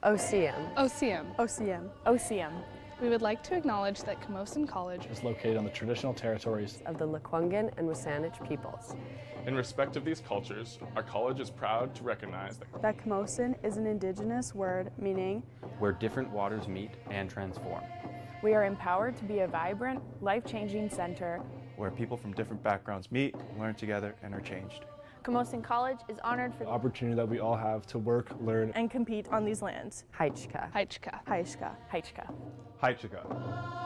OCM. OCM. OCM. OCM. We would like to acknowledge that Camosun College is located on the traditional territories of the Lkwugen and W SÁNEĆ peoples. In respect of these cultures, our college is proud to recognize that Camosun is an indigenous word meaning where different waters meet and transform. We are empowered to be a vibrant, life-changing center where people from different backgrounds meet, learn together, and are changed. Camosun College is honored for the opportunity that we all have to work, learn, and compete on these lands. Haichka. Haichka. Haichka. Haichka. Haichka.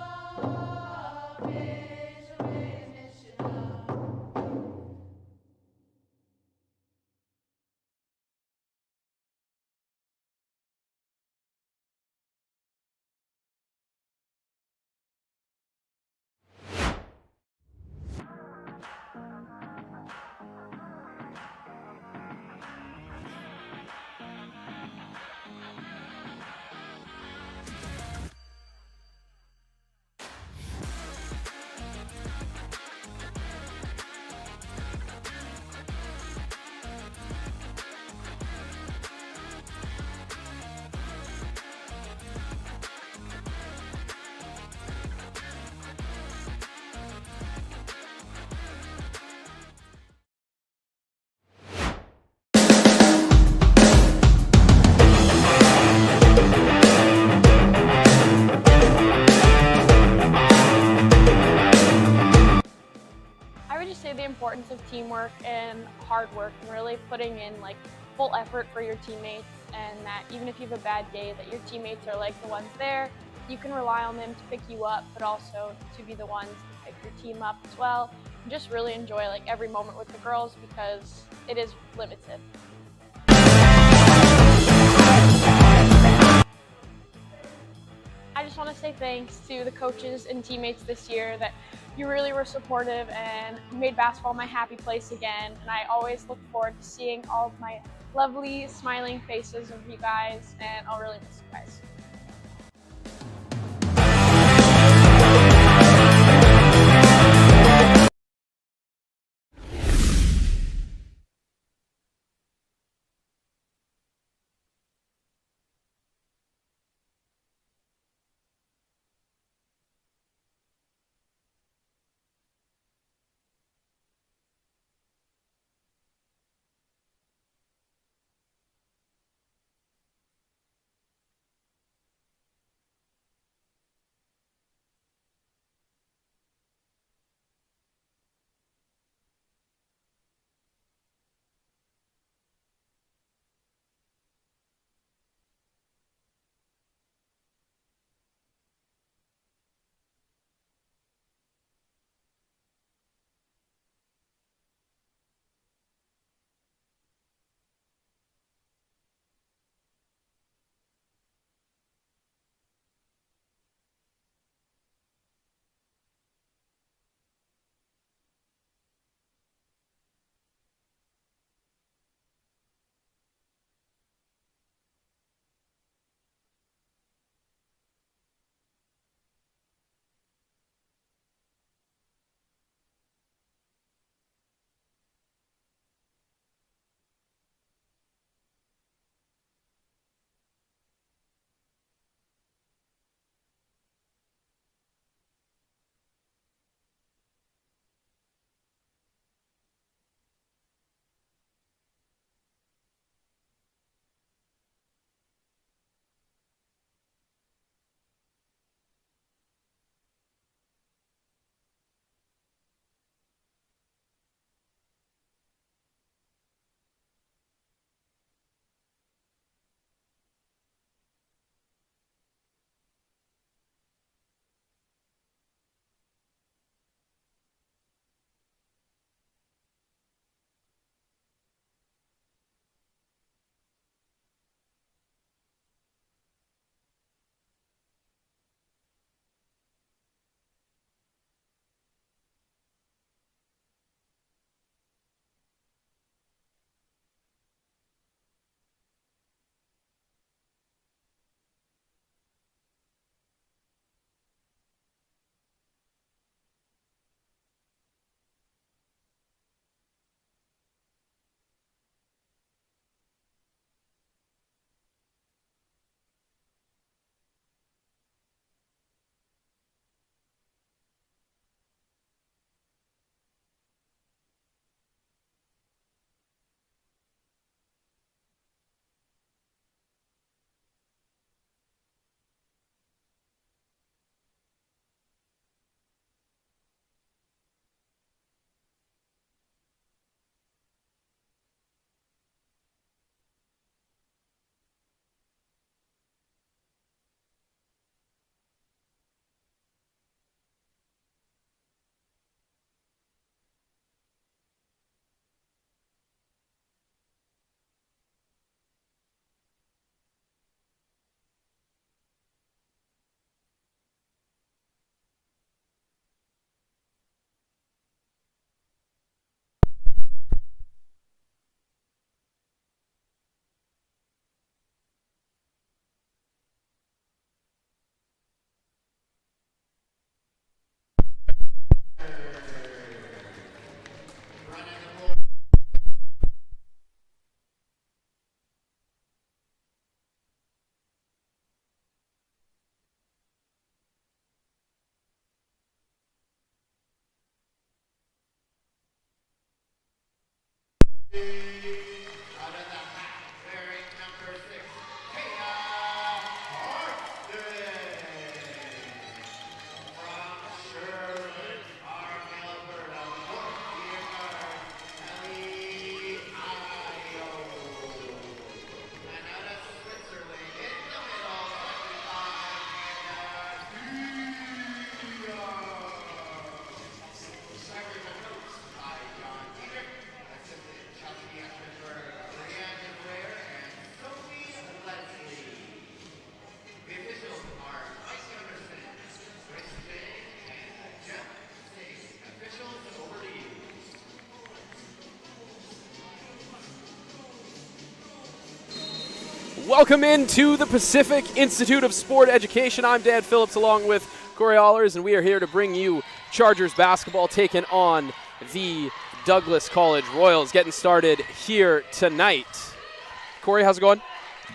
The importance of teamwork and hard work and really putting in full effort for your teammates, and that even if you have a bad day, that your teammates are the ones there. You can rely on them to pick you up, but also to be the ones to pick your team up as well. And just really enjoy every moment with the girls because it is limited. I just want to say thanks to the coaches and teammates this year that you really were supportive and made basketball my happy place again. And I always look forward to seeing all of my lovely, smiling faces of you guys, and I'll really miss you guys. Welcome into the Pacific Institute of Sport Education. I'm Dan Phillips along with Corey Allers, and we are here to bring you Chargers basketball taking on the Douglas College Royals. Getting started here tonight. Corey, how's it going?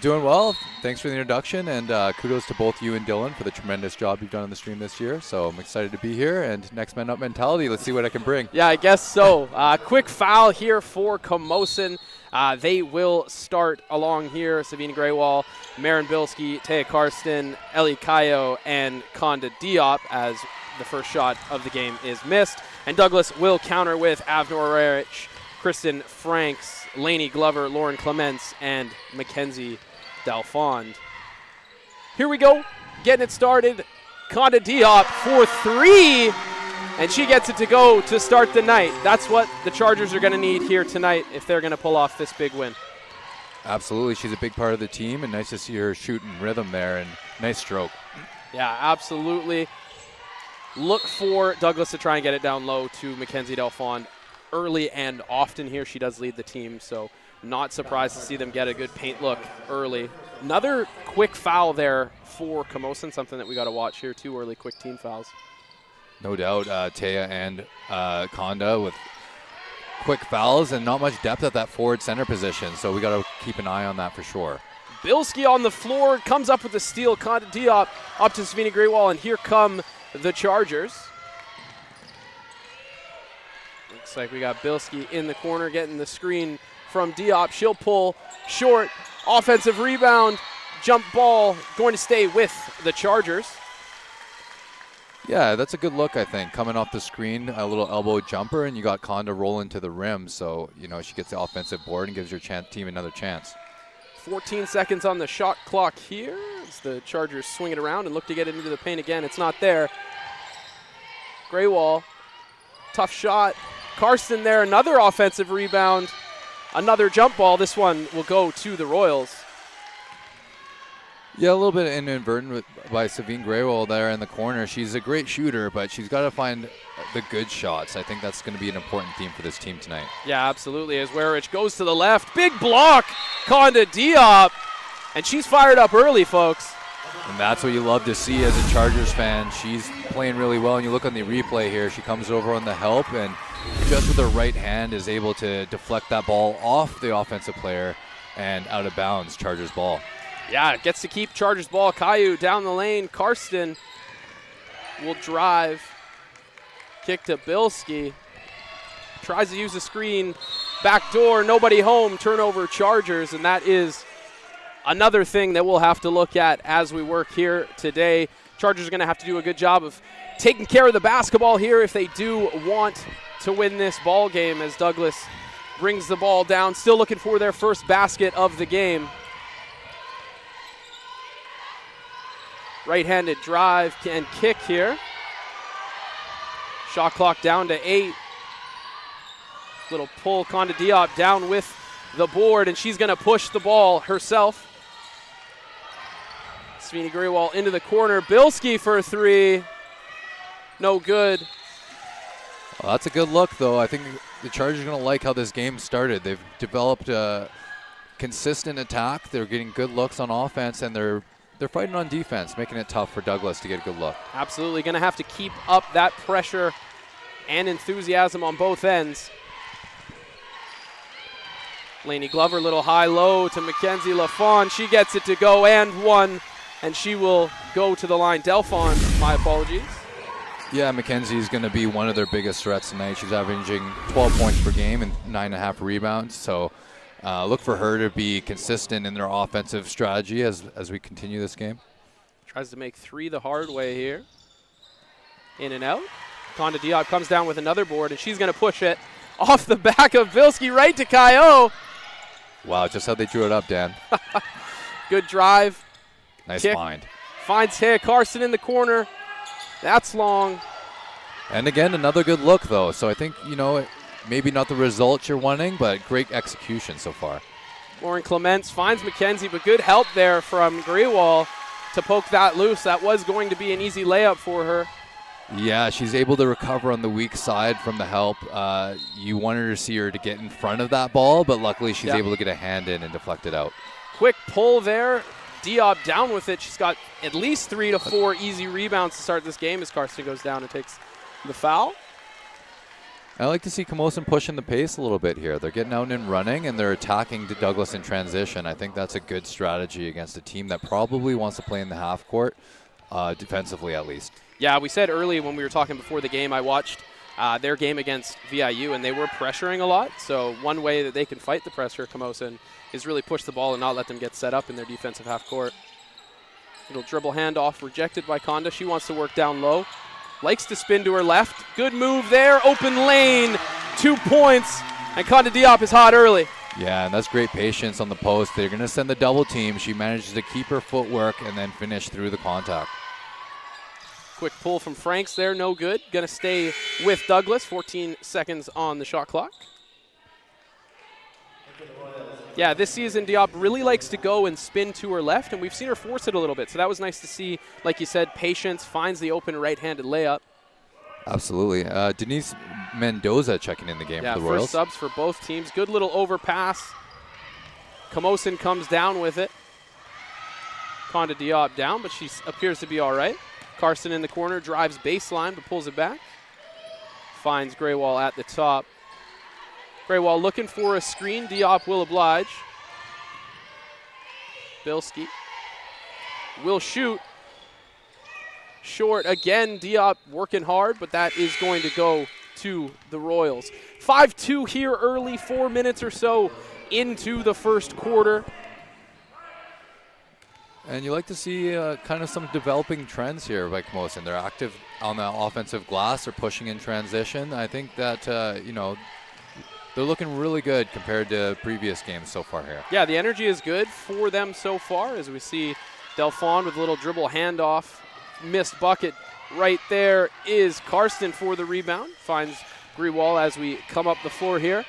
Doing well. Thanks for the introduction, and kudos to both you and Dylan for the tremendous job you've done on the stream this year. So I'm excited to be here, and next man up mentality. Let's see what I can bring. Yeah, I guess so. Quick foul here for Camosun. They will start along here. Savina Graywall, Marin Bilski, Taya Karsten, Ellie Kayo, and Konda Diop as the first shot of the game is missed. And Douglas will counter with Avnor Rarich, Kristen Franks, Lainey Glover, Lauren Clements, and Mackenzie Dalfond. Here we go, getting it started. Konda Diop for three, and she gets it to go to start the night. That's what the Chargers are going to need here tonight if they're going to pull off this big win. Absolutely. She's a big part of the team, and nice to see her shooting rhythm there, and nice stroke. Yeah, absolutely. Look for Douglas to try and get it down low to Mackenzie Dalfond early and often here. She does lead the team, so not surprised to see them get a good paint look early. Another quick foul there for Camosun, something that we got to watch here. 2 early quick team fouls. No doubt, Taya and Konda with quick fouls and not much depth at that forward center position, so we got to keep an eye on that for sure. Bilski on the floor, comes up with a steal. Konda Diop up to Savina Graywall, and here come the Chargers. Looks like we got Bilski in the corner getting the screen from Diop. She'll pull short, offensive rebound, jump ball, going to stay with the Chargers. Yeah, that's a good look, I think. Coming off the screen, a little elbow jumper, and you got Konda rolling to the rim. So, she gets the offensive board and gives your team another chance. 14 seconds on the shot clock here as the Chargers swing it around and look to get it into the paint again. It's not there. Graywall, tough shot. Karsten there, another offensive rebound, another jump ball. This one will go to the Royals. Yeah, a little bit inadvertent by Savine Graywall there in the corner. She's a great shooter, but she's got to find the good shots. I think that's going to be an important theme for this team tonight. Yeah, absolutely. As Werich goes to the left, big block, Konda Diop, and she's fired up early, folks. And that's what you love to see as a Chargers fan. She's playing really well, and you look on the replay here. She comes over on the help, and just with her right hand is able to deflect that ball off the offensive player and out of bounds, Chargers ball. Yeah, gets to keep Chargers ball. Caillou down the lane. Karsten will drive. Kick to Bilski. Tries to use the screen. Back door, nobody home. Turnover Chargers, and that is another thing that we'll have to look at as we work here today. Chargers are going to have to do a good job of taking care of the basketball here if they do want to win this ball game, as Douglas brings the ball down. Still looking for their first basket of the game. Right-handed drive and kick here. Shot clock down to 8. Little pull, Konda Diop down with the board, and she's going to push the ball herself. Savina Graywall into the corner. Bilski for 3. No good. Well, that's a good look, though. I think the Chargers are going to like how this game started. They've developed a consistent attack. They're getting good looks on offense, and they're fighting on defense, making it tough for Douglas to get a good look. Absolutely. Going to have to keep up that pressure and enthusiasm on both ends. Lainey Glover, little high-low to Mackenzie Lafond. She gets it to go and one, and she will go to the line. Delphon, my apologies. Yeah, Mackenzie's going to be one of their biggest threats tonight. She's averaging 12 points per game and 9.5 rebounds. So look for her to be consistent in their offensive strategy as we continue this game. Tries to make 3 the hard way here. In and out. Konda Diop comes down with another board, and she's going to push it off the back of Bilski right to Caillou. Wow, just how they drew it up, Dan. Good drive. Nice kick. find. Finds Taya Karsten in the corner. That's long. And again, another good look, though. So I think, maybe not the results you're wanting, but great execution so far. Lauren Clements finds Mackenzie, but good help there from Graywall to poke that loose. That was going to be an easy layup for her. Yeah, she's able to recover on the weak side from the help. You wanted to see her to get in front of that ball, but luckily she's able to get a hand in and deflect it out. Quick pull there. Diop down with it. She's got at least 3 to 4 easy rebounds to start this game as Karsten goes down and takes the foul. I like to see Camosun pushing the pace a little bit here. They're getting out and running, and they're attacking Douglas in transition. I think that's a good strategy against a team that probably wants to play in the half court, defensively at least. Yeah, we said early when we were talking before the game, I watched their game against VIU, and they were pressuring a lot. So one way that they can fight the pressure, Camosun, is really push the ball and not let them get set up in their defensive half court. Little dribble handoff rejected by Konda. She wants to work down low. Likes to spin to her left. Good move there. Open lane. 2 points. And Konda Diop is hot early. Yeah, and that's great patience on the post. They're going to send the double team. She manages to keep her footwork and then finish through the contact. Quick pull from Franks there. No good. Going to stay with Douglas. 14 seconds on the shot clock. Yeah, this season Diop really likes to go and spin to her left, and we've seen her force it a little bit. So that was nice to see. Like you said, patience, finds the open right-handed layup. Absolutely. Denise Mendoza checking in the game for the Royals. First subs for both teams. Good little overpass. Camosun comes down with it. Konda Diop down, but she appears to be all right. Karsten in the corner, drives baseline, but pulls it back. Finds Graywall at the top. Graywall looking for a screen. Diop will oblige. Bilski will shoot. Short again. Diop working hard, but that is going to go to the Royals. 5-2 here early, 4 minutes or so into the first quarter. And you like to see kind of some developing trends here by Camosun. They're active on the offensive glass. They're pushing in transition. I think that, they're looking really good compared to previous games so far here. Yeah, the energy is good for them so far as we see Delphon with a little dribble handoff. Missed bucket right there is Karsten for the rebound. Finds Grewal as we come up the floor here.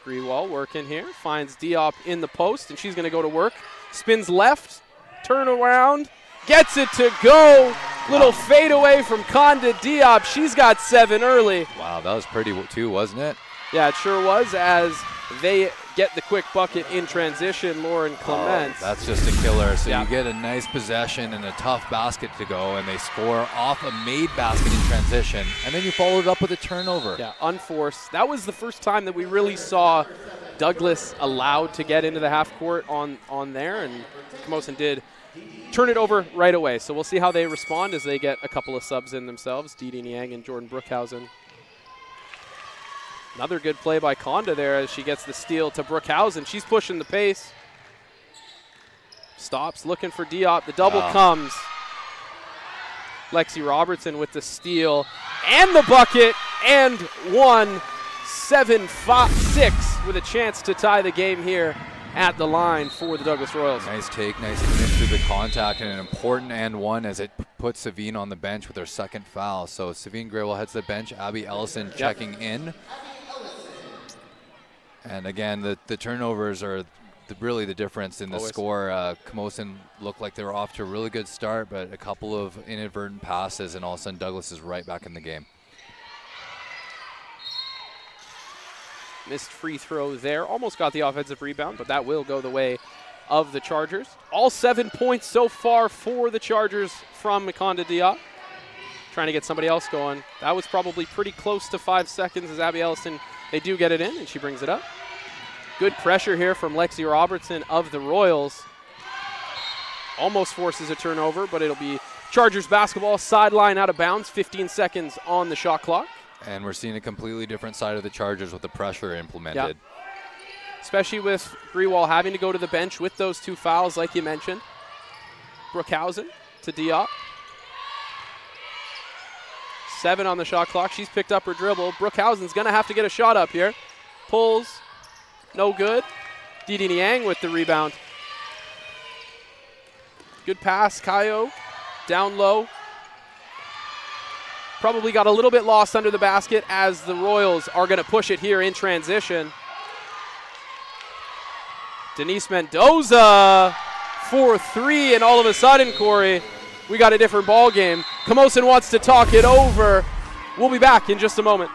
Grewal working here. Finds Diop in the post, and she's going to go to work. Spins left, turn around, gets it to go. Little fadeaway from Konda Diop. She's got 7 early. Wow, that was pretty too, wasn't it? Yeah, it sure was, as they get the quick bucket in transition, Lauren Clements. Oh, that's just a killer. So you get a nice possession and a tough basket to go, and they score off a made basket in transition, and then you followed up with a turnover. Yeah, unforced. That was the first time that we really saw Douglas allowed to get into the half court on there, and Camosun did turn it over right away. So we'll see how they respond as they get a couple of subs in themselves, Didi Niang and Jordan Brookhausen. Another good play by Konda there as she gets the steal to Brookhausen. She's pushing the pace. Stops, looking for Diop. The double comes. Lexi Robertson with the steal and the bucket, and 7-5-6 with a chance to tie the game here at the line for the Douglas Royals. Nice take, nice finish through the contact, and an important and one as it puts Savine on the bench with her second foul. So Savine Graywell heads to the bench. Abby Ellison checking in. And again, the turnovers are really the difference in the score. Camosun looked like they were off to a really good start, but a couple of inadvertent passes, and all of a sudden Douglas is right back in the game. Missed free throw there. Almost got the offensive rebound, but that will go the way of the Chargers. All 7 points so far for the Chargers from Konda Diop. Trying to get somebody else going. That was probably pretty close to 5 seconds as Abby Ellison, they do get it in, and she brings it up. Good pressure here from Lexi Robertson of the Royals. Almost forces a turnover, but it'll be Chargers basketball, sideline out of bounds, 15 seconds on the shot clock. And we're seeing a completely different side of the Chargers with the pressure implemented. Yep. Especially with Grewal having to go to the bench with those 2 fouls, like you mentioned. Brookhausen to Diop. 7 on the shot clock. She's picked up her dribble. Brookhausen's going to have to get a shot up here. Pulls. No good. Didi Niang with the rebound. Good pass. Kayo down low. Probably got a little bit lost under the basket as the Royals are going to push it here in transition. Denise Mendoza for 3, and all of a sudden, Corey, we got a different ball game. Camosun wants to talk it over. We'll be back in just a moment.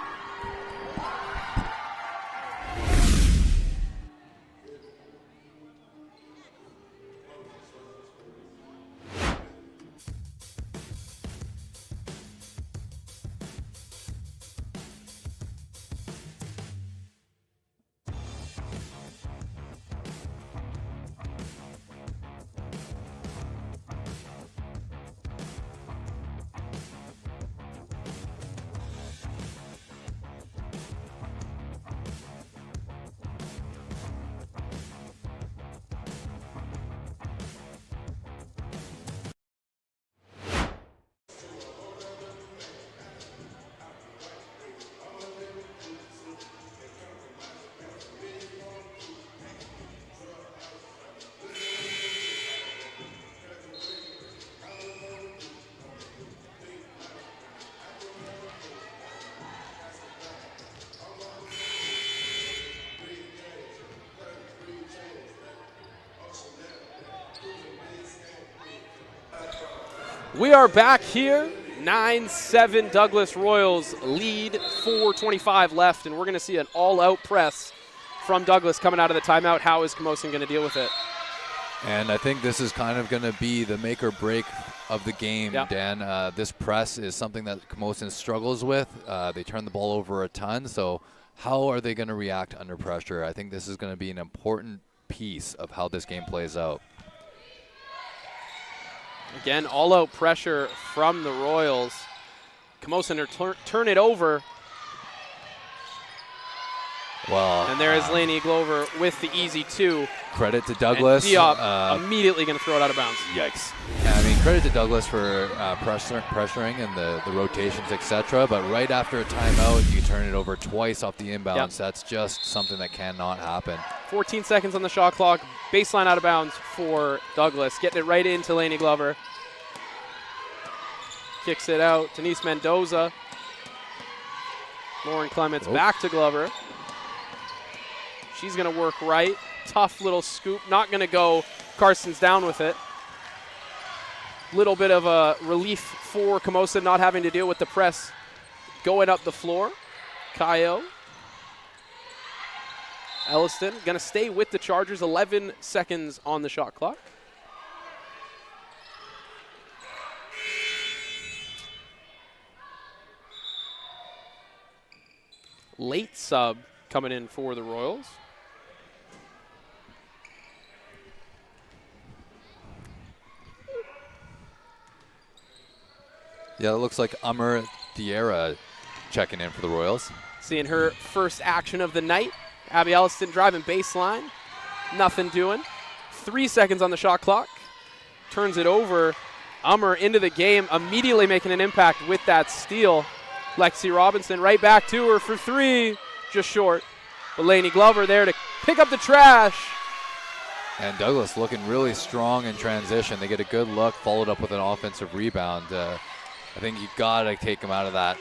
We are back here. 9-7 Douglas Royals lead, 4:25 left, and we're going to see an all-out press from Douglas coming out of the timeout. How is Camosun going to deal with it? And I think this is kind of going to be the make or break of the game, Yep. Dan. This press is something that Camosun struggles with. They turn the ball over a ton, so how are they going to react under pressure? I think this is going to be an important piece of how this game plays out. Again, all-out pressure from the Royals. Camosun turn it over. Well, And there is Lainey Glover with the easy 2. credit to Douglas. And Diop immediately going to throw it out of bounds. Yikes. I mean, credit to Douglas for pressuring and the rotations, etc. But right after a timeout, you turn it over twice off the inbounds. Yep. That's just something that cannot happen. 14 seconds on the shot clock. Baseline out of bounds for Douglas. Getting it right into Lainey Glover. Kicks it out. Denise Mendoza. Lauren Clements back to Glover. She's going to work right. Tough little scoop. Not going to go. Carson's down with it. Little bit of a relief for Camosun not having to deal with the press going up the floor. Kayo. Elliston going to stay with the Chargers. 11 seconds on the shot clock. Late sub coming in for the Royals. Yeah, it looks like Umar Diarra checking in for the Royals. Seeing her first action of the night. Abby Elliston driving baseline. Nothing doing. 3 seconds on the shot clock. Turns it over. Umar into the game, immediately making an impact with that steal. Lexi Robinson right back to her for 3. Just short. But Lainey Glover there to pick up the trash. And Douglas looking really strong in transition. They get a good look, followed up with an offensive rebound. I think you got to take him out of that.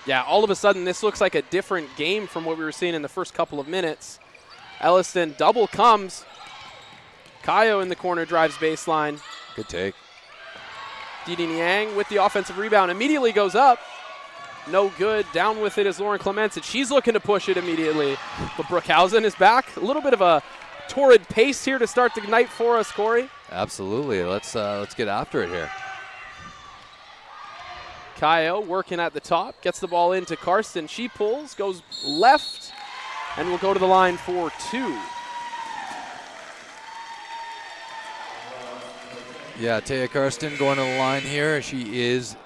Yeah, all of a sudden, this looks like a different game from what we were seeing in the first couple of minutes. Elliston double comes. Kayo in the corner drives baseline. Good take. Didi Niang with the offensive rebound immediately goes up. No good. Down with it is Lauren Clements, and she's looking to push it immediately. But Brookhausen is back. A little bit of a torrid pace here to start the night for us, Corey. Absolutely. Let's get after it here. Kayo working at the top, gets the ball into Karsten. She pulls, goes left, and will go to the line for 2. Yeah, Taya Karsten going to the line here. She is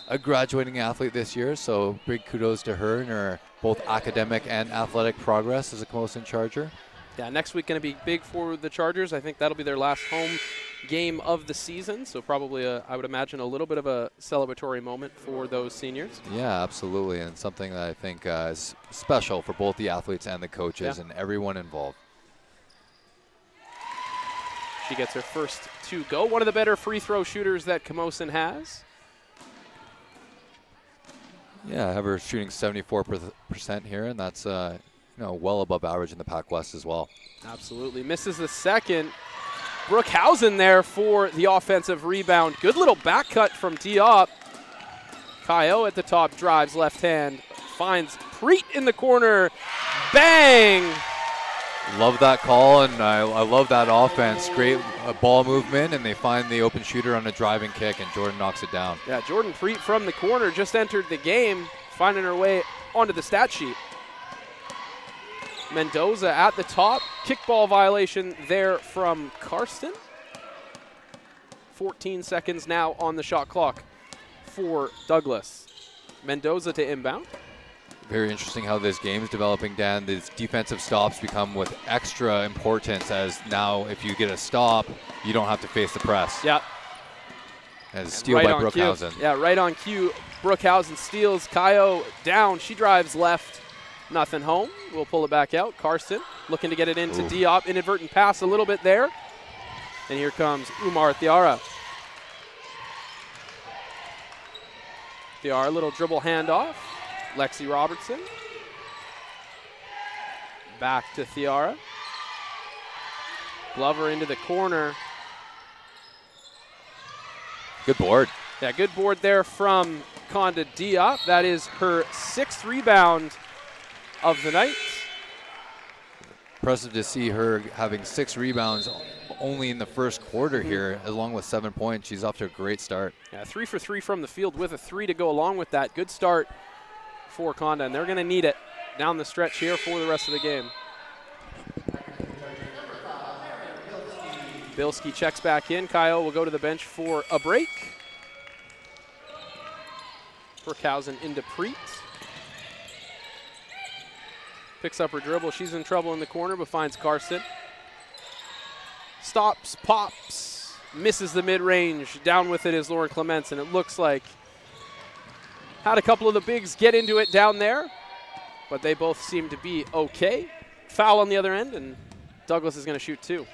a graduating athlete this year, so big kudos to her and her both academic and athletic progress as a Camosun Charger. Yeah, next week going to be big for the Chargers. I think that'll be their last home game of the season, so probably, I would imagine, a little bit of a celebratory moment for those seniors. Yeah, absolutely, and something that I think is special for both the athletes and the coaches and everyone involved. She gets her first 2 go. One of the better free throw shooters that Camosun has. Yeah, I have her shooting 74% here, and that's well above average in the PACWEST as well. Absolutely. Misses the second. Brookhausen there for the offensive rebound. Good little back cut from Diop. Kayo at the top, drives left hand, finds Preet in the corner. Bang! Love that call, and I love that offense. Great ball movement, and they find the open shooter on a driving kick, and Jordan knocks it down. Yeah, Jordan Preet from the corner just entered the game, finding her way onto the stat sheet. Mendoza at the top. Kickball violation there from Karsten. 14 seconds now on the shot clock for Douglas. Mendoza to inbound. Very interesting how this game is developing, Dan. These defensive stops become with extra importance, as now if you get a stop, you don't have to face the press. Yeah. As a steal right by on Brookhausen. Cue. Yeah, right on cue. Brookhausen steals. Kayo down. She drives left. Nothing home. We'll pull it back out. Karsten looking to get it into Diop. Inadvertent pass a little bit there. And here comes Umar Thiara. Thiara, little dribble handoff. Lexi Robertson. Back to Thiara. Glover into the corner. Good board. Yeah, good board there from Conda Diop. That is her 6th rebound of the night. Impressive to see her having 6 rebounds only in the first quarter here, along with 7 points. She's off to a great start. Yeah, 3 for 3 from the field with a 3 to go along with that. Good start for Conda, and they're going to need it down the stretch here for the rest of the game. Bilski checks back in. Kyle will go to the bench for a break. Brookhausen into Preet. Picks up her dribble. She's in trouble in the corner, but finds Karsten. Stops, pops, misses the mid-range. Down with it is Lauren Clements, and it looks like had a couple of the bigs get into it down there, but they both seem to be okay. Foul on the other end, and Douglas is going to shoot 2.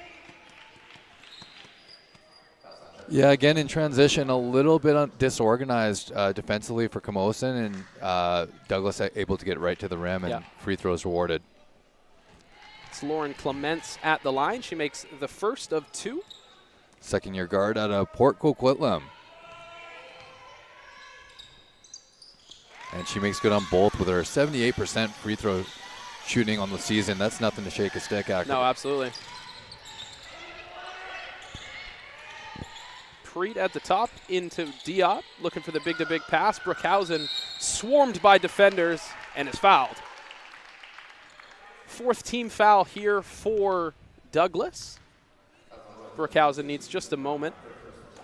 Yeah, again in transition, a little bit disorganized defensively for Camosun, and Douglas able to get right to the rim, and free throws rewarded. It's Lauren Clements at the line. She makes the first of 2. Second-year guard out of Port Coquitlam. And she makes good on both with her 78% free throw shooting on the season. That's nothing to shake a stick at. No, absolutely. Preet at the top into Diop, looking for the big-to-big pass. Brookhausen swarmed by defenders and is fouled. 4th team foul here for Douglas. Brookhausen needs just a moment,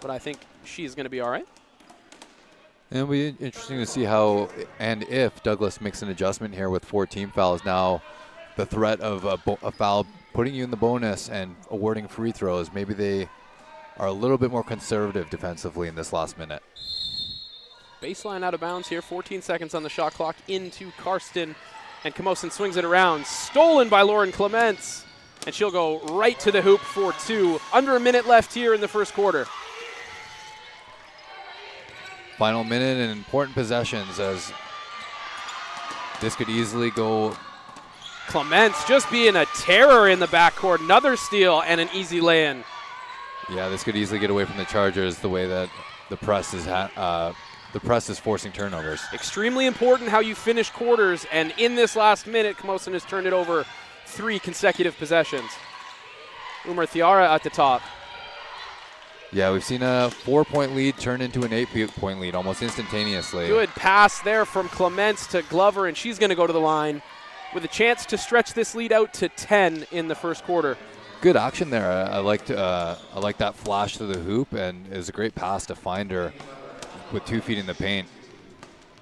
but I think she's going to be all right. And it'll be interesting to see how and if Douglas makes an adjustment here with 4 team fouls. Now the threat of a foul putting you in the bonus and awarding free throws, maybe they are a little bit more conservative defensively in this last minute. Baseline out of bounds here, 14 seconds on the shot clock into Karsten, and Camosun swings it around. Stolen by Lauren Clements, and she'll go right to the hoop for 2. Under a minute left here in the first quarter. Final minute and important possessions as this could easily go. Clements just being a terror in the backcourt. Another steal and an easy lay-in. Yeah, this could easily get away from the Chargers the way that the press is forcing turnovers. Extremely important how you finish quarters, and in this last minute, Camosun has turned it over 3 consecutive possessions. Umar Thiara at the top. Yeah, we've seen a 4-point lead turn into an 8-point lead almost instantaneously. Good pass there from Clements to Glover, and she's going to go to the line with a chance to stretch this lead out to 10 in the first quarter. Good action there. I liked that flash to the hoop, and it was a great pass to find her with 2 feet in the paint.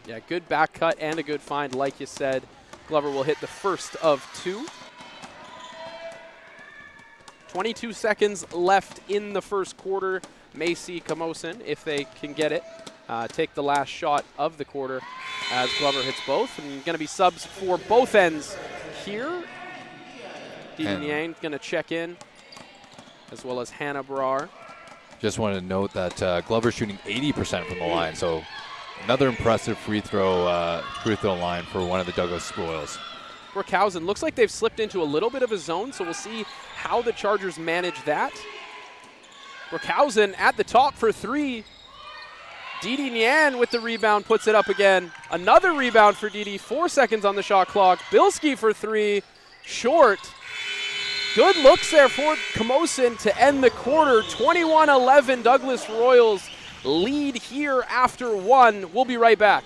Yeah, good back cut and a good find, like you said. Glover will hit the first of 2. 22 seconds left in the first quarter. May see Camosun, if they can get it, take the last shot of the quarter as Glover hits both. And going to be subs for both ends here. Didi Yang going to check in, as well as Hannah Brar. Just wanted to note that Glover's shooting 80% from the line, so another impressive free throw line for one of the Douglas spoils. Brookhausen looks like they've slipped into a little bit of a zone, so we'll see how the Chargers manage that. Brookhausen at the top for 3. Didi Nyan with the rebound puts it up again. Another rebound for Didi, 4 seconds on the shot clock. Bilski for 3, short. Good looks there for Camosun to end the quarter. 21-11, Douglas Royals lead here after 1. We'll be right back.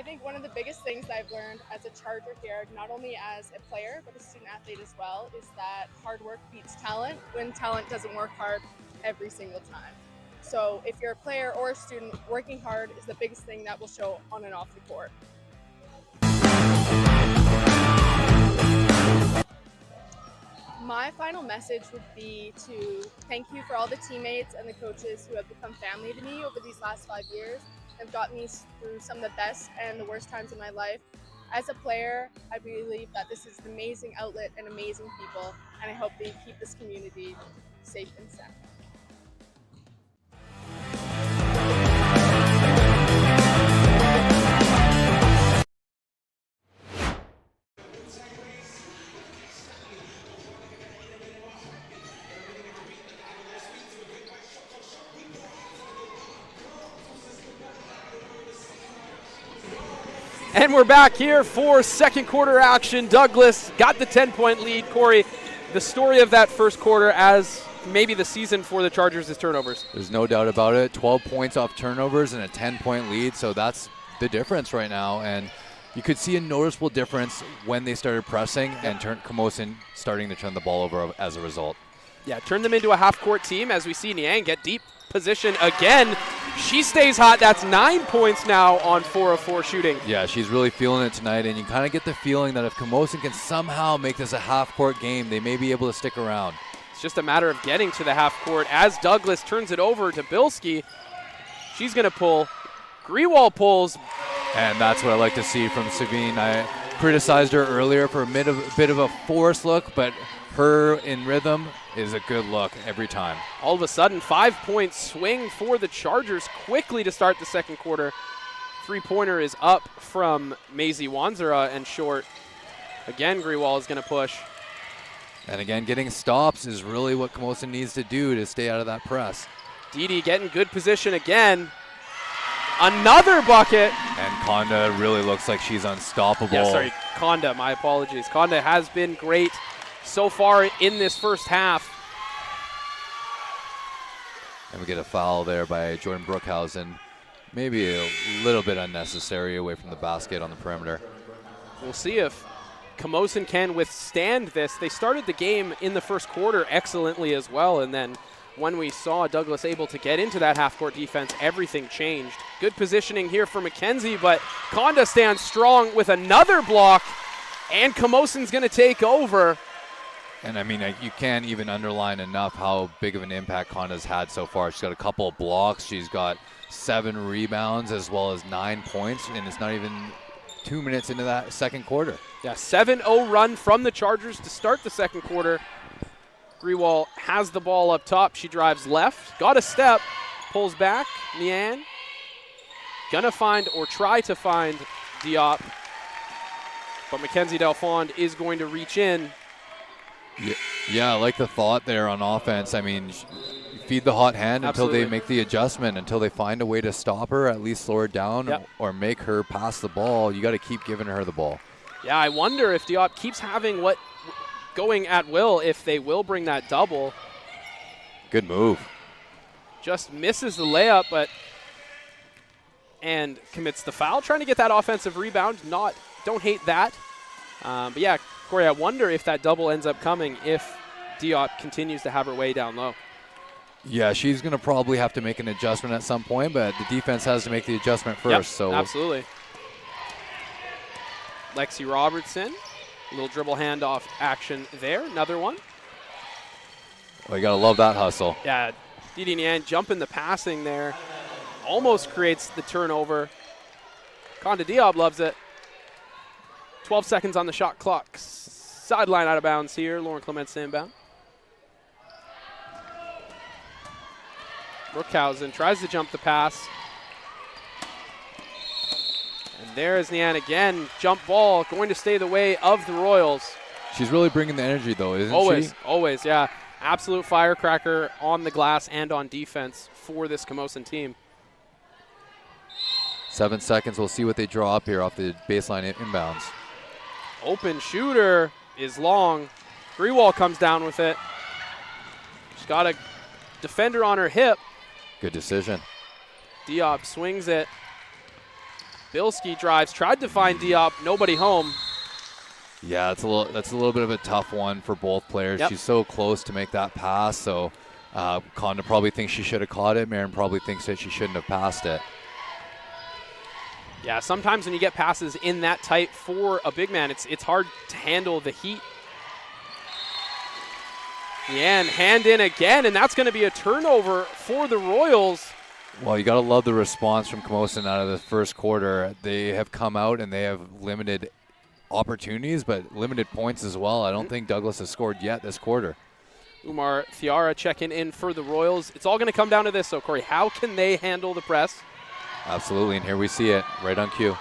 I think one of the biggest things that I've learned as a Charger here, not only as a player, but a student athlete as well, is that hard work beats talent when talent doesn't work hard every single time. So if you're a player or a student, working hard is the biggest thing that will show on and off the court. My final message would be to thank you for all the teammates and the coaches who have become family to me over these last 5 years. Have got me through some of the best and the worst times in my life. As a player, I believe that this is an amazing outlet and amazing people, and I hope they keep this community safe and sound. And we're back here for second quarter action. Douglas got the 10-point lead. Corey, the story of that first quarter as maybe the season for the Chargers is turnovers. There's no doubt about it. 12 points off turnovers and a 10-point lead, so that's the difference right now. And you could see a noticeable difference when they started pressing and Camosun starting to turn the ball over as a result. Yeah, turn them into a half-court team as we see Niang get deep position again. She stays hot. That's 9 points now on 4 of 4 shooting. Yeah, she's really feeling it tonight, and you kind of get the feeling that if Camosun can somehow make this a half-court game, they may be able to stick around. It's just a matter of getting to the half court as Douglas turns it over to Bilski. She's going to pull. Grewal pulls. And that's what I like to see from Savine. I criticized her earlier for a bit of a forced look, but her in rhythm is a good look every time. All of a sudden, 5-point swing for the Chargers quickly to start the second quarter. Three-pointer is up from Maisie Wanzera and short. Again, Grewal is going to push. And again, getting stops is really what Camosun needs to do to stay out of that press. Didi getting good position again. Another bucket. And Konda really looks like she's unstoppable. Yeah, sorry, Konda, my apologies. Konda has been great so far in this first half. And we get a foul there by Jordan Brookhausen. Maybe a little bit unnecessary away from the basket on the perimeter. We'll see if Camosun can withstand this. They started the game in the first quarter excellently as well, and then when we saw Douglas able to get into that half-court defense, everything changed. Good positioning here for McKenzie, but Konda stands strong with another block, and Camosun's going to take over. And I mean, you can't even underline enough how big of an impact Konda's had so far. She's got a couple of blocks. She's got 7 rebounds as well as 9 points, and it's not even 2 minutes into that second quarter. Yeah, 7-0 run from the Chargers to start the second quarter. Grewal has the ball up top. She drives left, got a step, pulls back. Niang gonna find or try to find Diop, but Mackenzie Delfond is going to reach in. Yeah, I like the thought there on offense. I mean, feed the hot hand Absolutely. until they make the adjustment, until they find a way to stop her, at least slow her down, Yep. or make her pass the ball. You got to keep giving her the ball. Yeah, I wonder if Diop keeps having what going at will, if they will bring that double. Good move. Just misses the layup, and commits the foul, trying to get that offensive rebound. Don't hate that. But yeah, Corey, I wonder if that double ends up coming if Diop continues to have her way down low. Yeah, she's going to probably have to make an adjustment at some point, but the defense has to make the adjustment first. Yep, so absolutely. Lexi Robertson, a little dribble handoff action there. Another one. Well, you got to love that hustle. Yeah, Didi Niang jumping the passing there. Almost creates the turnover. Konda Diop loves it. 12 seconds on the shot clock. Sideline out of bounds here. Lauren Clements inbound. Brookhausen tries to jump the pass. And there is Niang again. Jump ball going to stay the way of the Royals. She's really bringing the energy, though, isn't she? Always, yeah. Absolute firecracker on the glass and on defense for this Camosun team. 7 seconds. We'll see what they draw up here off the baseline inbounds. Open shooter is long. Grewal comes down with it. She's got a defender on her hip. Good decision. Diop swings it. Bilski drives, tried to find Diop, nobody home. Yeah, that's a little bit of a tough one for both players. Yep. She's so close to make that pass, so Conda probably thinks she should have caught it. Marin probably thinks that she shouldn't have passed it. Yeah, sometimes when you get passes in that tight for a big man, it's hard to handle the heat. Yeah, and hand in again, and that's going to be a turnover for the Royals. Well, you got to love the response from Camosun out of the first quarter. They have come out and they have limited opportunities, but limited points as well. I don't think Douglas has scored yet this quarter. Umar Thiara checking in for the Royals. It's all going to come down to this, though, Corey. How can they handle the press? Absolutely, and here we see it right on cue.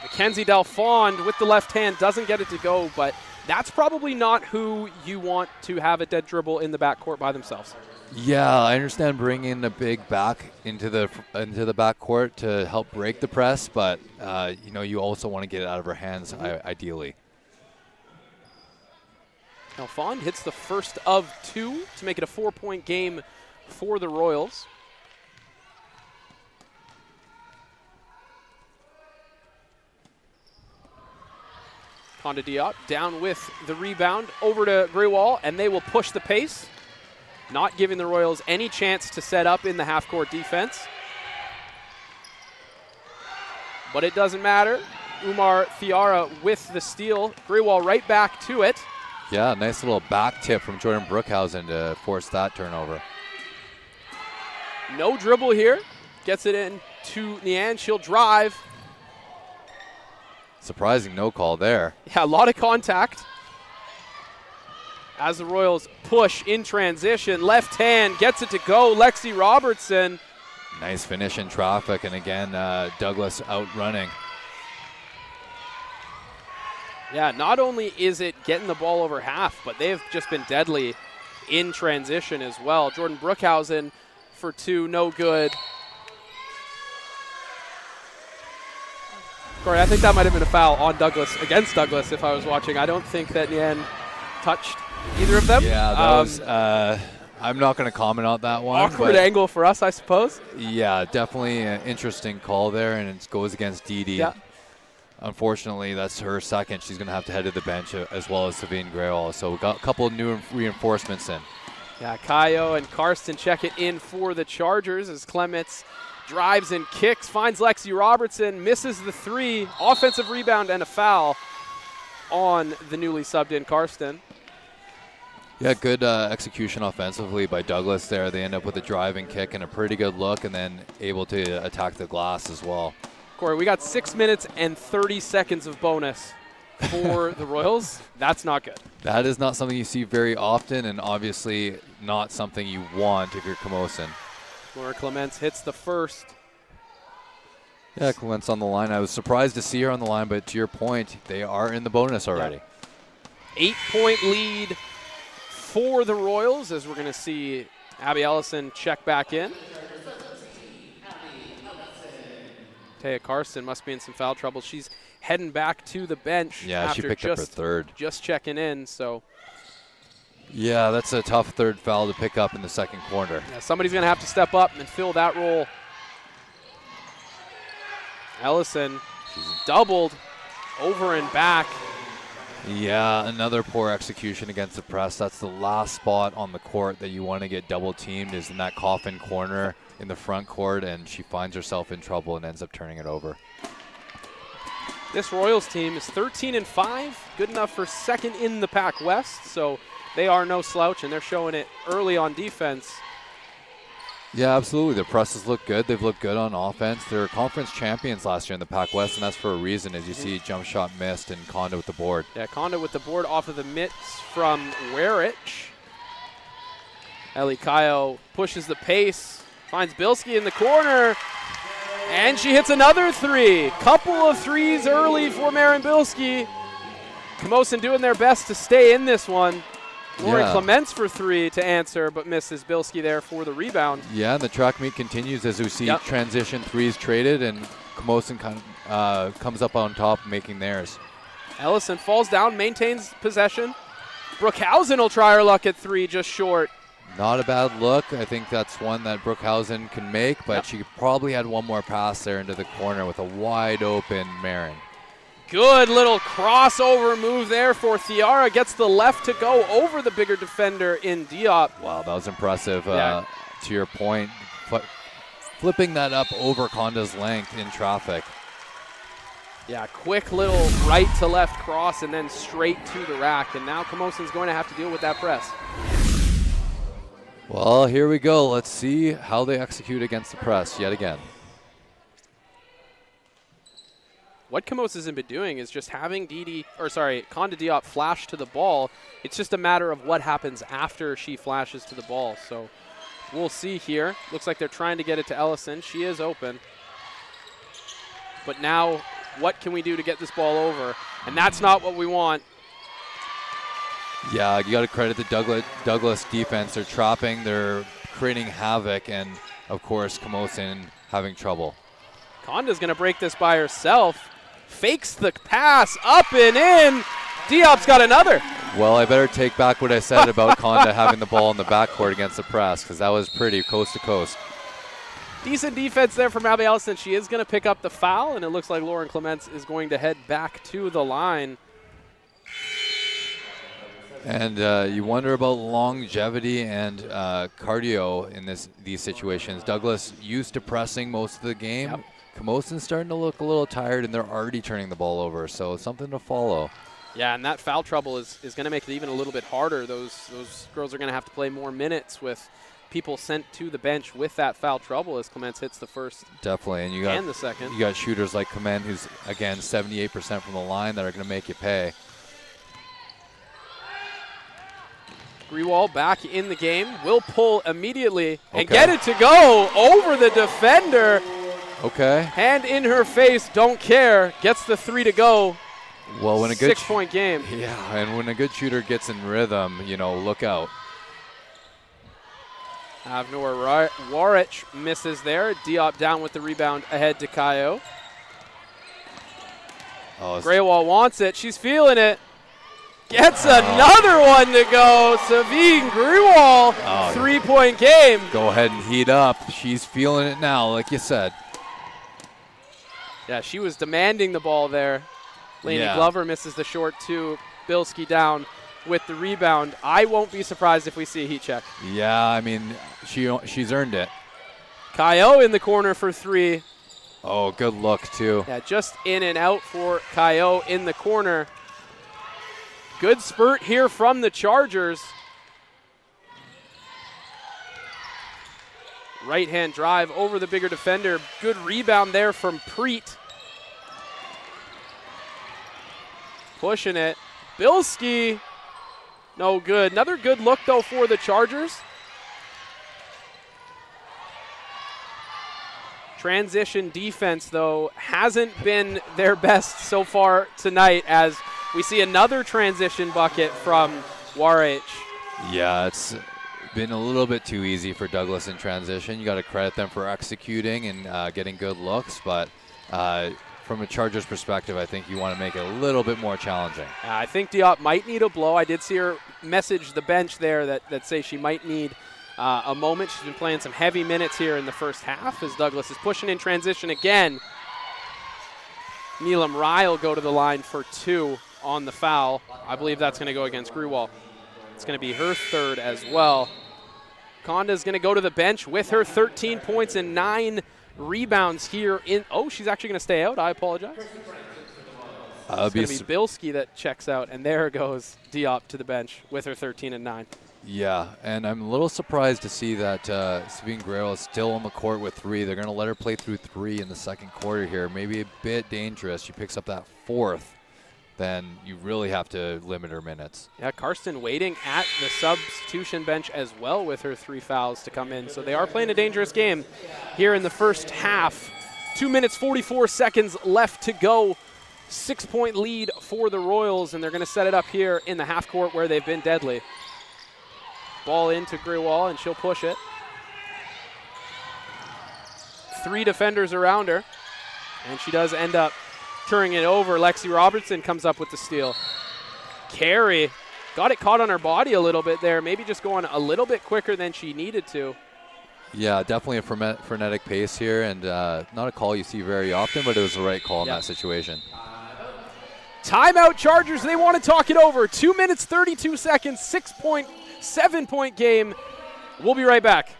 Mackenzie Delfond with the left hand doesn't get it to go, but that's probably not who you want to have a dead dribble in the backcourt by themselves. Yeah, I understand bringing the big back into the backcourt to help break the press, but you also want to get it out of her hands ideally. Delfond hits the first of two to make it a 4-point game for the Royals. Conda Diop down with the rebound over to Grewal, and they will push the pace, not giving the Royals any chance to set up in the half-court defense. But it doesn't matter. Umar Thiara with the steal. Grewal right back to it. Yeah, nice little back tip from Jordan Brookhausen to force that turnover. No dribble here. Gets it in to Nian. She'll drive. Surprising no call there. Yeah, a lot of contact. As the Royals push in transition, left hand gets it to go. Lexi Robertson. Nice finish in traffic, and again, Douglas outrunning. Yeah, not only is it getting the ball over half, but they've just been deadly in transition as well. Jordan Brookhausen for two, no good. Corey, I think that might have been a foul on Douglas, against Douglas, if I was watching. I don't think that Nian touched either of them. Yeah, that was, I'm not going to comment on that one. Awkward angle for us, I suppose. Yeah, definitely an interesting call there, and it goes against Didi. Yeah. Unfortunately, that's her second. She's going to have to head to the bench as well as Savine Grewal. So we got a couple of new reinforcements in. Yeah, Kayo and Karsten check it in for the Chargers as Clements drives and kicks, finds Lexi Robertson, misses the three, offensive rebound and a foul on the newly subbed in Karsten. Yeah, good execution offensively by Douglas there. They end up with a driving kick and a pretty good look, and then able to attack the glass as well. Corey, we got 6 minutes and 30 seconds of bonus for the Royals. That's not good. That is not something you see very often, and obviously not something you want if you're Camosun. Laura Clements hits the first. Yeah, Clements on the line. I was surprised to see her on the line, but to your point, they are in the bonus already. Yeah. 8-point lead for the Royals, as we're going to see Abby Ellison check back in. Taya Karsten must be in some foul trouble. She's heading back to the bench. Yeah, she picked up her third. Just checking in, so. Yeah, that's a tough third foul to pick up in the second quarter. Yeah, somebody's going to have to step up and fill that role. Ellison, she's doubled over and back. Yeah, another poor execution against the press. That's the last spot on the court that you want to get double teamed, is in that coffin corner in the front court, and she finds herself in trouble and ends up turning it over. This Royals team is 13-5, good enough for second in the PACWEST, so they are no slouch, and they're showing it early on defense. Yeah, absolutely. The presses look good. They've looked good on offense. They're conference champions last year in the PACWEST, and that's for a reason, as you see jump shot missed and Conda with the board. Yeah, Conda with the board off of the mitts from Werich. Ellie Kayo pushes the pace, finds Bilski in the corner, and she hits another three. Couple of threes early for Marin Bilski. Camosun doing their best to stay in this one. Lauren Clements for three to answer, but misses Bilski there for the rebound. Yeah, and the track meet continues as we see transition threes traded, and Camosun comes up on top making theirs. Ellison falls down, maintains possession. Brookhausen will try her luck at three, just short. Not a bad look. I think that's one that Brookhausen can make, but she probably had one more pass there into the corner with a wide open Marin. Good little crossover move there for Thiara. Gets the left to go over the bigger defender in Diop. Wow, that was impressive. Yeah. To your point, flipping that up over Konda's length in traffic. Yeah, quick little right to left cross and then straight to the rack. And now Camosun's going to have to deal with that press. Well, here we go. Let's see how they execute against the press yet again. What Camosun has been doing is just having Konda Diop flash to the ball. It's just a matter of what happens after she flashes to the ball. So we'll see here. Looks like they're trying to get it to Ellison. She is open. But now, what can we do to get this ball over? And that's not what we want. Yeah, you got to credit the Douglas defense. They're trapping, they're creating havoc, and of course, Camosun having trouble. Konda's going to break this by herself. Fakes the pass, up and in. Diop's got another. Well, I better take back what I said about Konda having the ball in the backcourt against the press, because that was pretty coast to coast. Decent defense there from Abby Ellison. She is going to pick up the foul, and it looks like Lauren Clements is going to head back to the line. And you wonder about longevity and cardio in these situations. Douglas used to pressing most of the game. Yep. Camosun's starting to look a little tired, and they're already turning the ball over, so it's something to follow. Yeah, and that foul trouble is going to make it even a little bit harder. Those girls are going to have to play more minutes with people sent to the bench with that foul trouble as Clements hits the first Definitely, and the second. You got shooters like Clement, who's, again, 78% from the line that are going to make you pay. Grewal back in the game, will pull immediately and get it to go over the defender. Okay. Hand in her face, don't care, gets the 3 to go. Well, when a good 6-point game. Yeah, and when a good shooter gets in rhythm, look out. Avnor Warich misses there. Diop down with the rebound ahead to Kayo. Greywall wants it. She's feeling it. Gets another one to go. Savine Grewal, 3-point game. Go ahead and heat up. She's feeling it now, like you said. Yeah, she was demanding the ball there. Lainey Glover misses the short 2. Bilski down with the rebound. I won't be surprised if we see a heat check. Yeah, I mean, she's earned it. Kayo in the corner for 3. Oh, good look, too. Yeah, just in and out for Kayo in the corner. Good spurt here from the Chargers. Right-hand drive over the bigger defender. Good rebound there from Preet. Pushing it. Bilski. No good. Another good look, though, for the Chargers. Transition defense, though, hasn't been their best so far tonight as we see another transition bucket from Warich. Yeah, it's been a little bit too easy for Douglas in transition. You got to credit them for executing and getting good looks, but from a Chargers perspective, I think you want to make it a little bit more challenging. I think Diop might need a blow. I did see her message the bench there that say she might need a moment. She's been playing some heavy minutes here in the first half as Douglas is pushing in transition again. Neelam Rai will go to the line for 2 on the foul. I believe that's going to go against Grewal. It's going to be her 3rd as well. Konda's going to go to the bench with her 13 points and 9 rebounds here in. Oh, she's actually going to stay out. I apologize. It's going to be Bilski that checks out, and there goes Diop to the bench with her 13 and 9. Yeah, and I'm a little surprised to see that Sabine Guerrero is still on the court with 3. They're going to let her play through 3 in the second quarter here. Maybe a bit dangerous. She picks up that 4th. Then you really have to limit her minutes. Yeah, Karsten waiting at the substitution bench as well with her 3 fouls to come in. So they are playing a dangerous game here in the first half. 2 minutes, 44 seconds left to go. 6-point lead for the Royals, and they're going to set it up here in the half court where they've been deadly. Ball into Grewal, and she'll push it. 3 defenders around her, and she does end up turning it over. Lexi Robertson comes up with the steal. Carey got it caught on her body a little bit there, maybe just going a little bit quicker than she needed to. Yeah, definitely a frenetic pace here, and not a call you see very often, but it was the right call in that situation. Timeout Chargers, they want to talk it over. 2 minutes, 32 seconds, 7-point game. We'll be right back.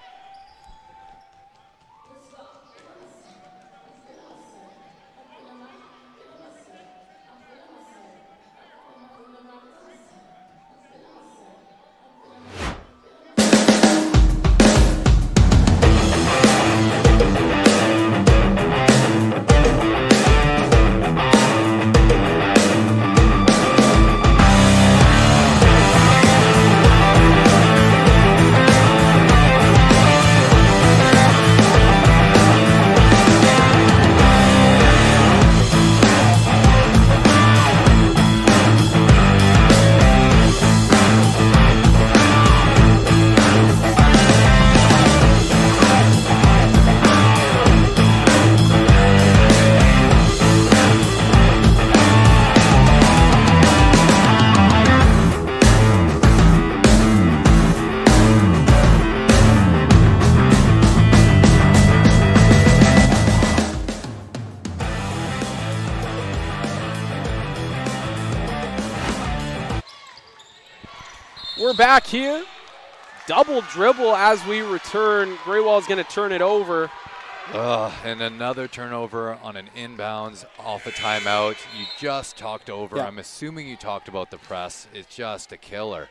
We're back here. Double dribble as we return. Greywall's going to turn it over. And another turnover on an inbounds off a timeout. You just talked over. I'm assuming you talked about the press. It's just a killer.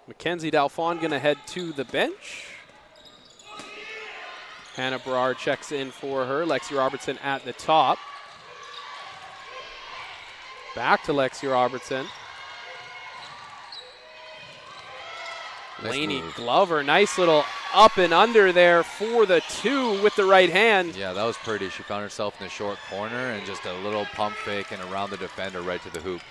Mackenzie Dalphon going to head to the bench. Hannah Berard checks in for her. Lexi Robertson at the top. Back to Lexi Robertson. Lainey Glover, nice little up and under there for the 2 with the right hand. Yeah, that was pretty. She found herself in the short corner and just a little pump fake and around the defender right to the hoop.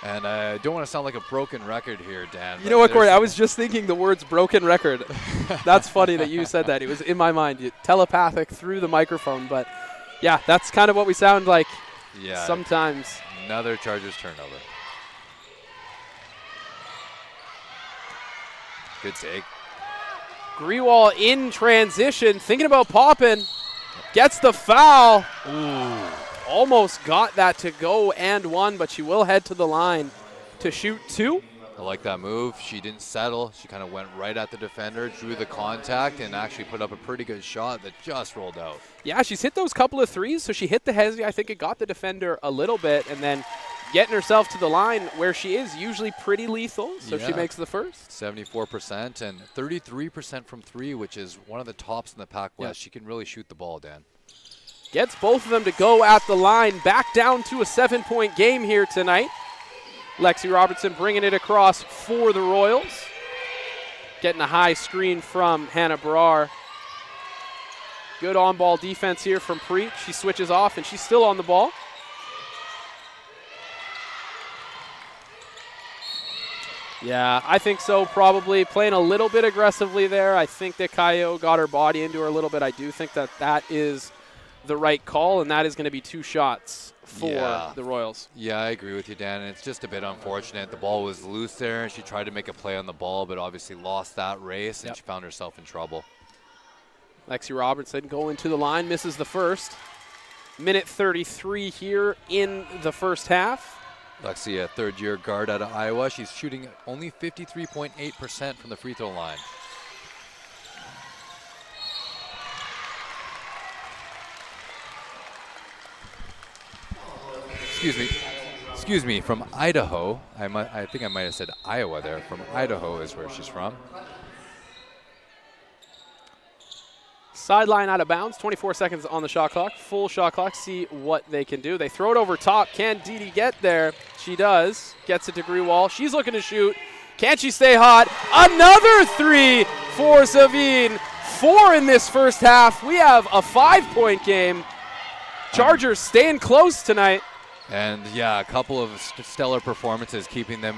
And I don't want to sound like a broken record here, Dan. You know what, Corey? I was just thinking the words broken record. That's funny that you said that. It was in my mind, telepathic through the microphone. But, yeah, that's kind of what we sound like sometimes. Another Chargers turnover. Good take. Grewal in transition, thinking about popping. Gets the foul. Ooh. Almost got that to go and one, but she will head to the line to shoot 2. I like that move. She didn't settle. She kind of went right at the defender, drew the contact, and actually put up a pretty good shot that just rolled out. Yeah, she's hit those couple of threes, so she hit the hezzy. I think it got the defender a little bit, and then getting herself to the line where she is usually pretty lethal, so she makes the first. 74% and 33% from 3, which is one of the tops in the PACWEST. Yeah. She can really shoot the ball, Dan. Gets both of them to go at the line. Back down to a 7-point game here tonight. Lexi Robertson bringing it across for the Royals. Getting a high screen from Hannah Brar. Good on-ball defense here from Preet. She switches off, and she's still on the ball. Yeah, I think so, probably. Playing a little bit aggressively there. I think that Kayo got her body into her a little bit. I do think that that is the right call, and that is going to be 2 shots for the Royals. Yeah, I agree with you, Dan. And it's just a bit unfortunate. The ball was loose there, and she tried to make a play on the ball, but obviously lost that race, and she found herself in trouble. Lexi Robertson going to the line, misses the first. Minute 33 here in the first half. Lexi, a third-year guard out of Iowa. She's shooting only 53.8% from the free throw line. Excuse me, from Idaho. I think I might have said Iowa there. From Idaho is where she's from. Sideline out of bounds, 24 seconds on the shot clock. Full shot clock, see what they can do. They throw it over top. Can Didi get there? She does. Gets it to Grewal. She's looking to shoot. Can she stay hot? Another 3 for Savine. 4 in this first half. We have a 5-point game. Chargers staying close tonight. And, yeah, a couple of stellar performances keeping them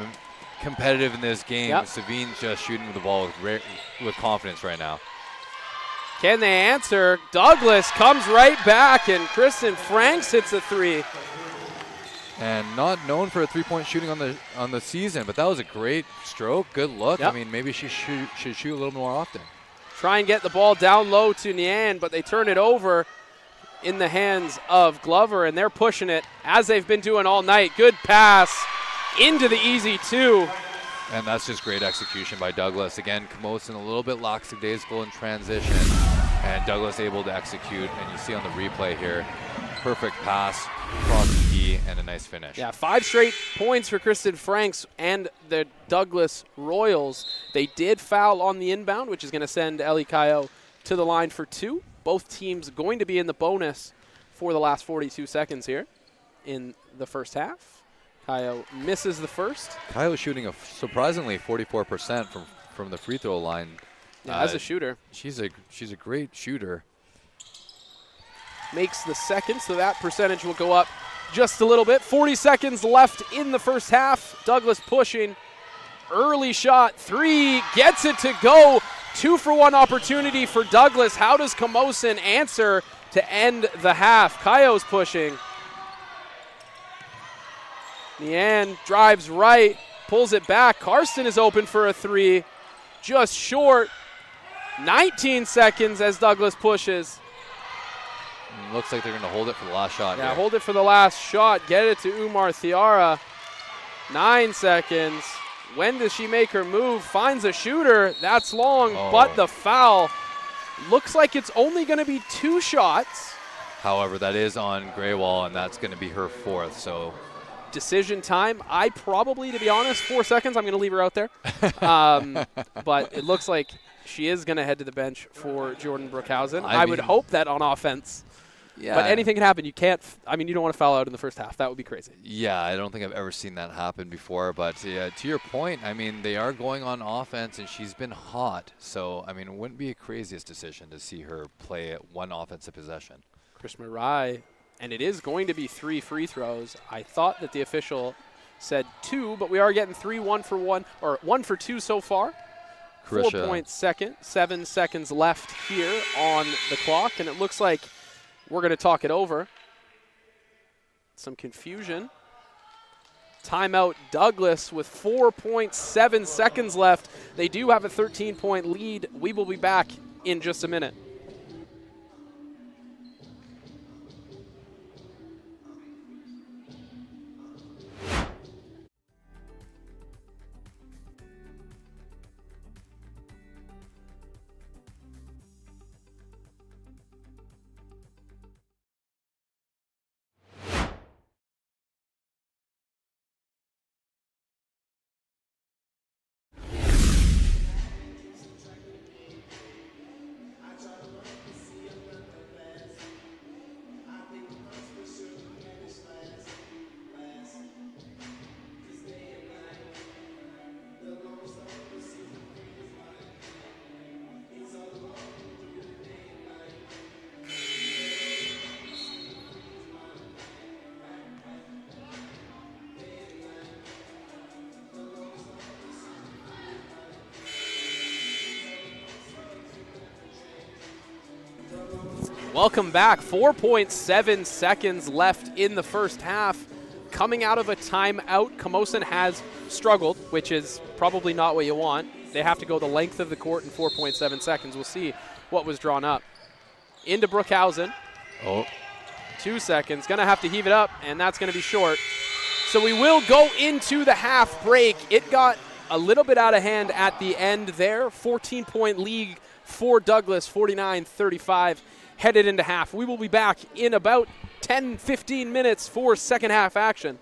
competitive in this game. Savine's just shooting the ball with confidence right now. Can they answer? Douglas comes right back, and Kristen Franks hits a three. And not known for a three-point shooting on the season, but that was a great stroke. Good look. Yep. I mean, maybe she should shoot a little more often. Try and get the ball down low to Nian, but they turn it over in the hands of Glover, and they're pushing it as they've been doing all night. Good pass into the easy two. And that's just great execution by Douglas. Again, Camosun a little bit lackadaisical in transition, and Douglas able to execute. And you see on the replay here, perfect pass across the key and a nice finish. Yeah, 5 straight points for Kristen Franks and the Douglas Royals. They did foul on the inbound, which is going to send Ellie Kayo to the line for 2. Both teams going to be in the bonus for the last 42 seconds here in the first half. Kayo misses the first. Kayo shooting a surprisingly 44% from the free throw line. Yeah, as a shooter. She's a great shooter. Makes the second, so that percentage will go up just a little bit. 40 seconds left in the first half. Douglas pushing. Early shot, 3, gets it to go. 2-for-1 opportunity for Douglas. How does Camosun answer to end the half? Kayo's pushing. Nian drives right, pulls it back. Karsten is open for a 3, just short. 19 seconds as Douglas pushes. Looks like they're going to hold it for the last shot. Yeah, here. hold it for the last shot. Get it to Umar Thiara. 9 seconds. When does she make her move? Finds a shooter. That's long, but the foul. Looks like it's only going to be 2 shots. However, that is on Graywall, and that's going to be her 4th. So decision time. I probably, to be honest, 4 seconds, I'm going to leave her out there. But it looks like she is going to head to the bench for Jordan Brookhausen. I would hope that on offense. Yeah. But anything can happen. You can't, you don't want to foul out in the first half. That would be crazy. Yeah, I don't think I've ever seen that happen before. But yeah, to your point, they are going on offense, and she's been hot. So, it wouldn't be a craziest decision to see her play at 1 offensive possession. Chris Marai, and it is going to be 3 free throws. I thought that the official said 2, but we are getting 3 1-for-1, or 1 for 2 so far. Krisha. 4 points second, 7 seconds left here on the clock, and it looks like we're going to talk it over. Some confusion. Timeout Douglas with 4.7 seconds left. They do have a 13-point lead. We will be back in just a minute. Welcome back. 4.7 seconds left in the first half. Coming out of a timeout, Camosun has struggled, which is probably not what you want. They have to go the length of the court in 4.7 seconds. We'll see what was drawn up. Into Brookhausen. 2 seconds. Going to have to heave it up, and that's going to be short. So we will go into the half break. It got a little bit out of hand at the end there. 14-point lead for Douglas, 49-35. Headed into half. We will be back in about 10-15 minutes for second half action.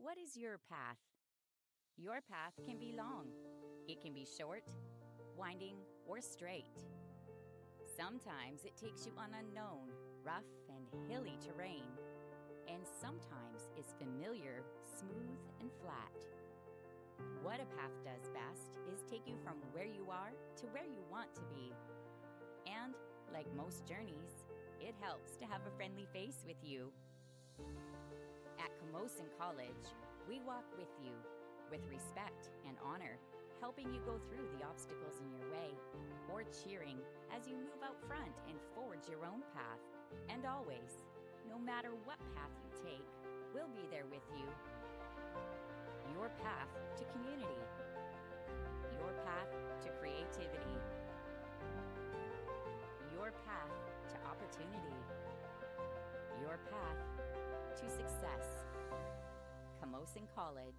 What is your path? Your path can be long. It can be short, winding, or straight. Sometimes it takes you on unknown, rough, and hilly terrain. And sometimes it's familiar, smooth, and flat. What a path does best is take you from where you are to where you want to be. And, like most journeys, it helps to have a friendly face with you. At Camosun College, we walk with you, with respect and honor, helping you go through the obstacles in your way, or cheering as you move out front and forge your own path. And always, no matter what path you take, we'll be there with you. Your path to community. Your path to creativity. Your path to opportunity. Your path to success. Camosun College.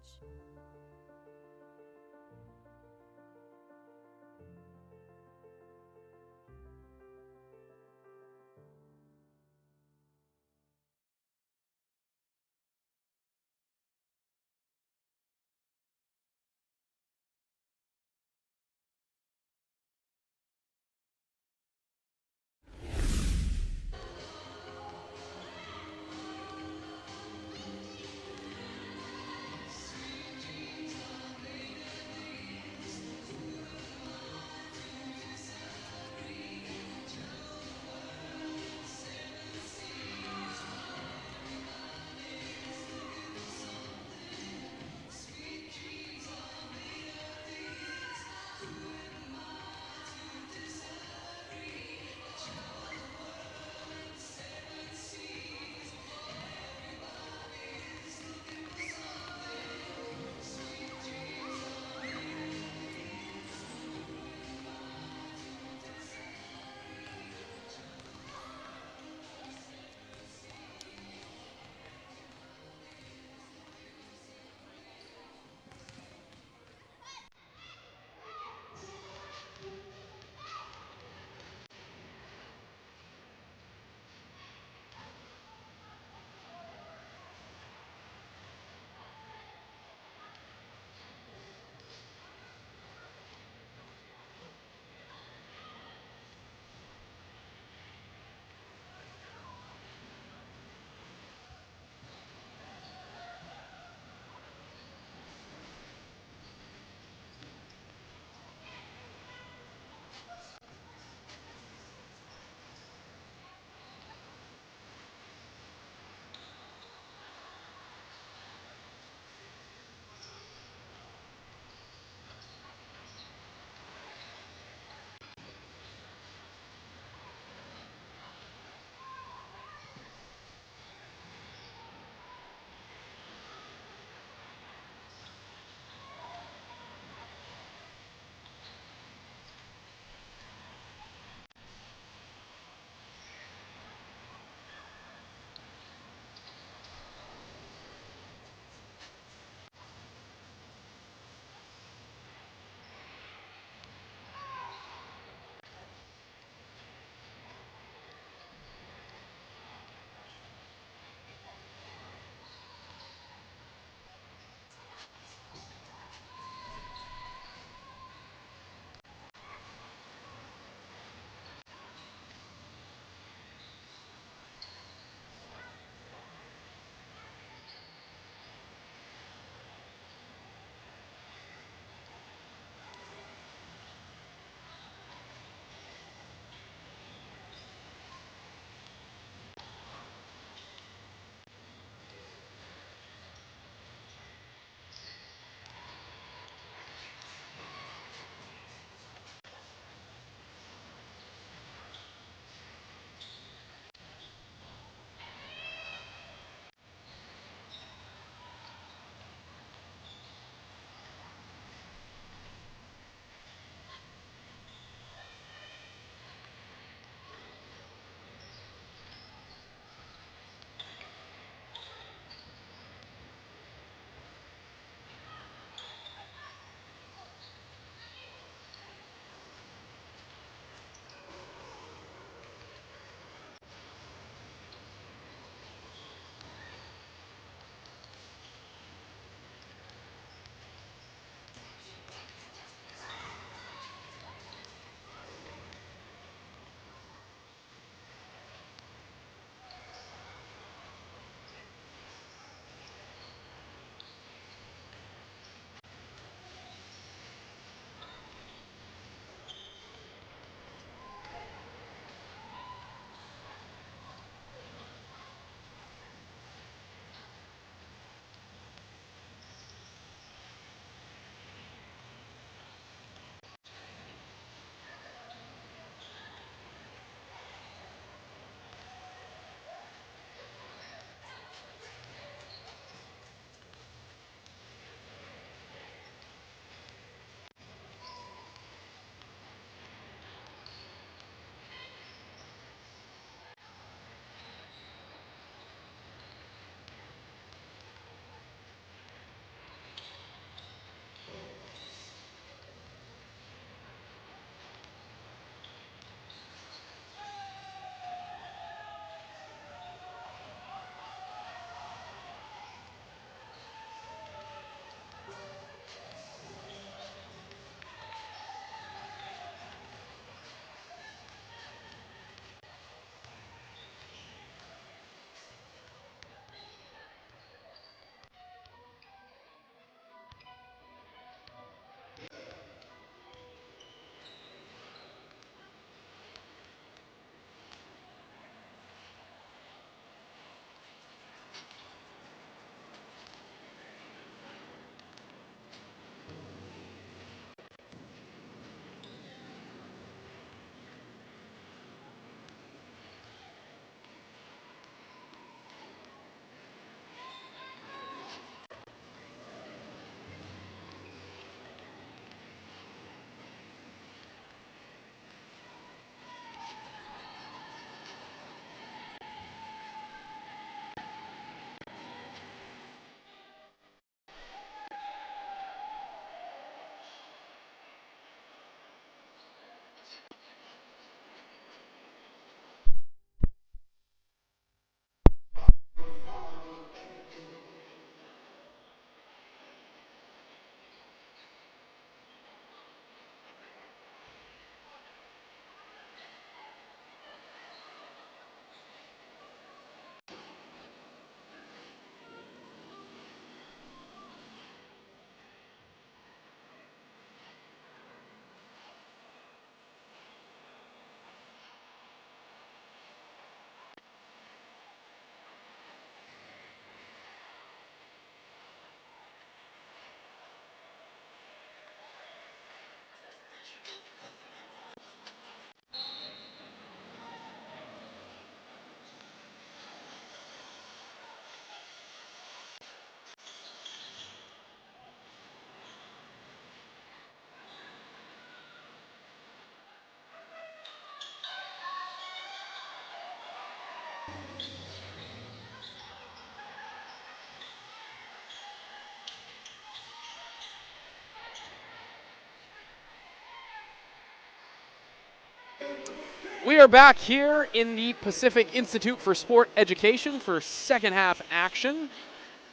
We are back here in the Pacific Institute for Sport Education for second half action.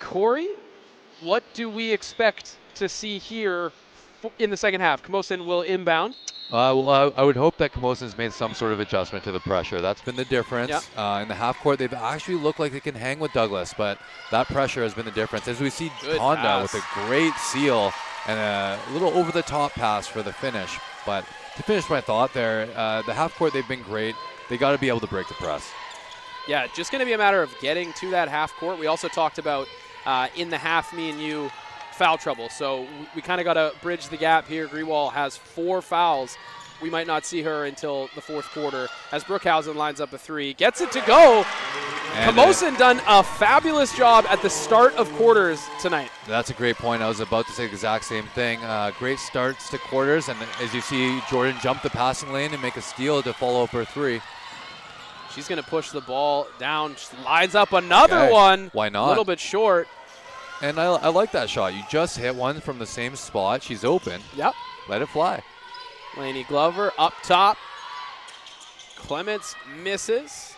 Corey, what do we expect to see here in the second half? Camosun will inbound. Well, I would hope that Camosun's made some sort of adjustment to the pressure. That's been the difference. Yep. In the half court, they've actually looked like they can hang with Douglas, but that pressure has been the difference. As we see Honda with a great seal and a little over-the-top pass for the finish. But to finish my thought there, the half court, they've been great. They got to be able to break the press. Yeah, just going to be a matter of getting to that half court. We also talked about in the half, me and you, foul trouble. So we kind of got to bridge the gap here. Grewal has 4 fouls. We might not see her until the fourth quarter as Brookhausen lines up a 3. Gets it to go. Camosun done a fabulous job at the start of quarters tonight. That's a great point. I was about to say the exact same thing. Great starts to quarters, and as you see, Jordan jump the passing lane and make a steal to follow up her 3. She's going to push the ball down. She lines up another one. Why not? A little bit short. And I like that shot. You just hit one from the same spot. She's open. Yep. Let it fly. Lainey Glover up top. Clements misses.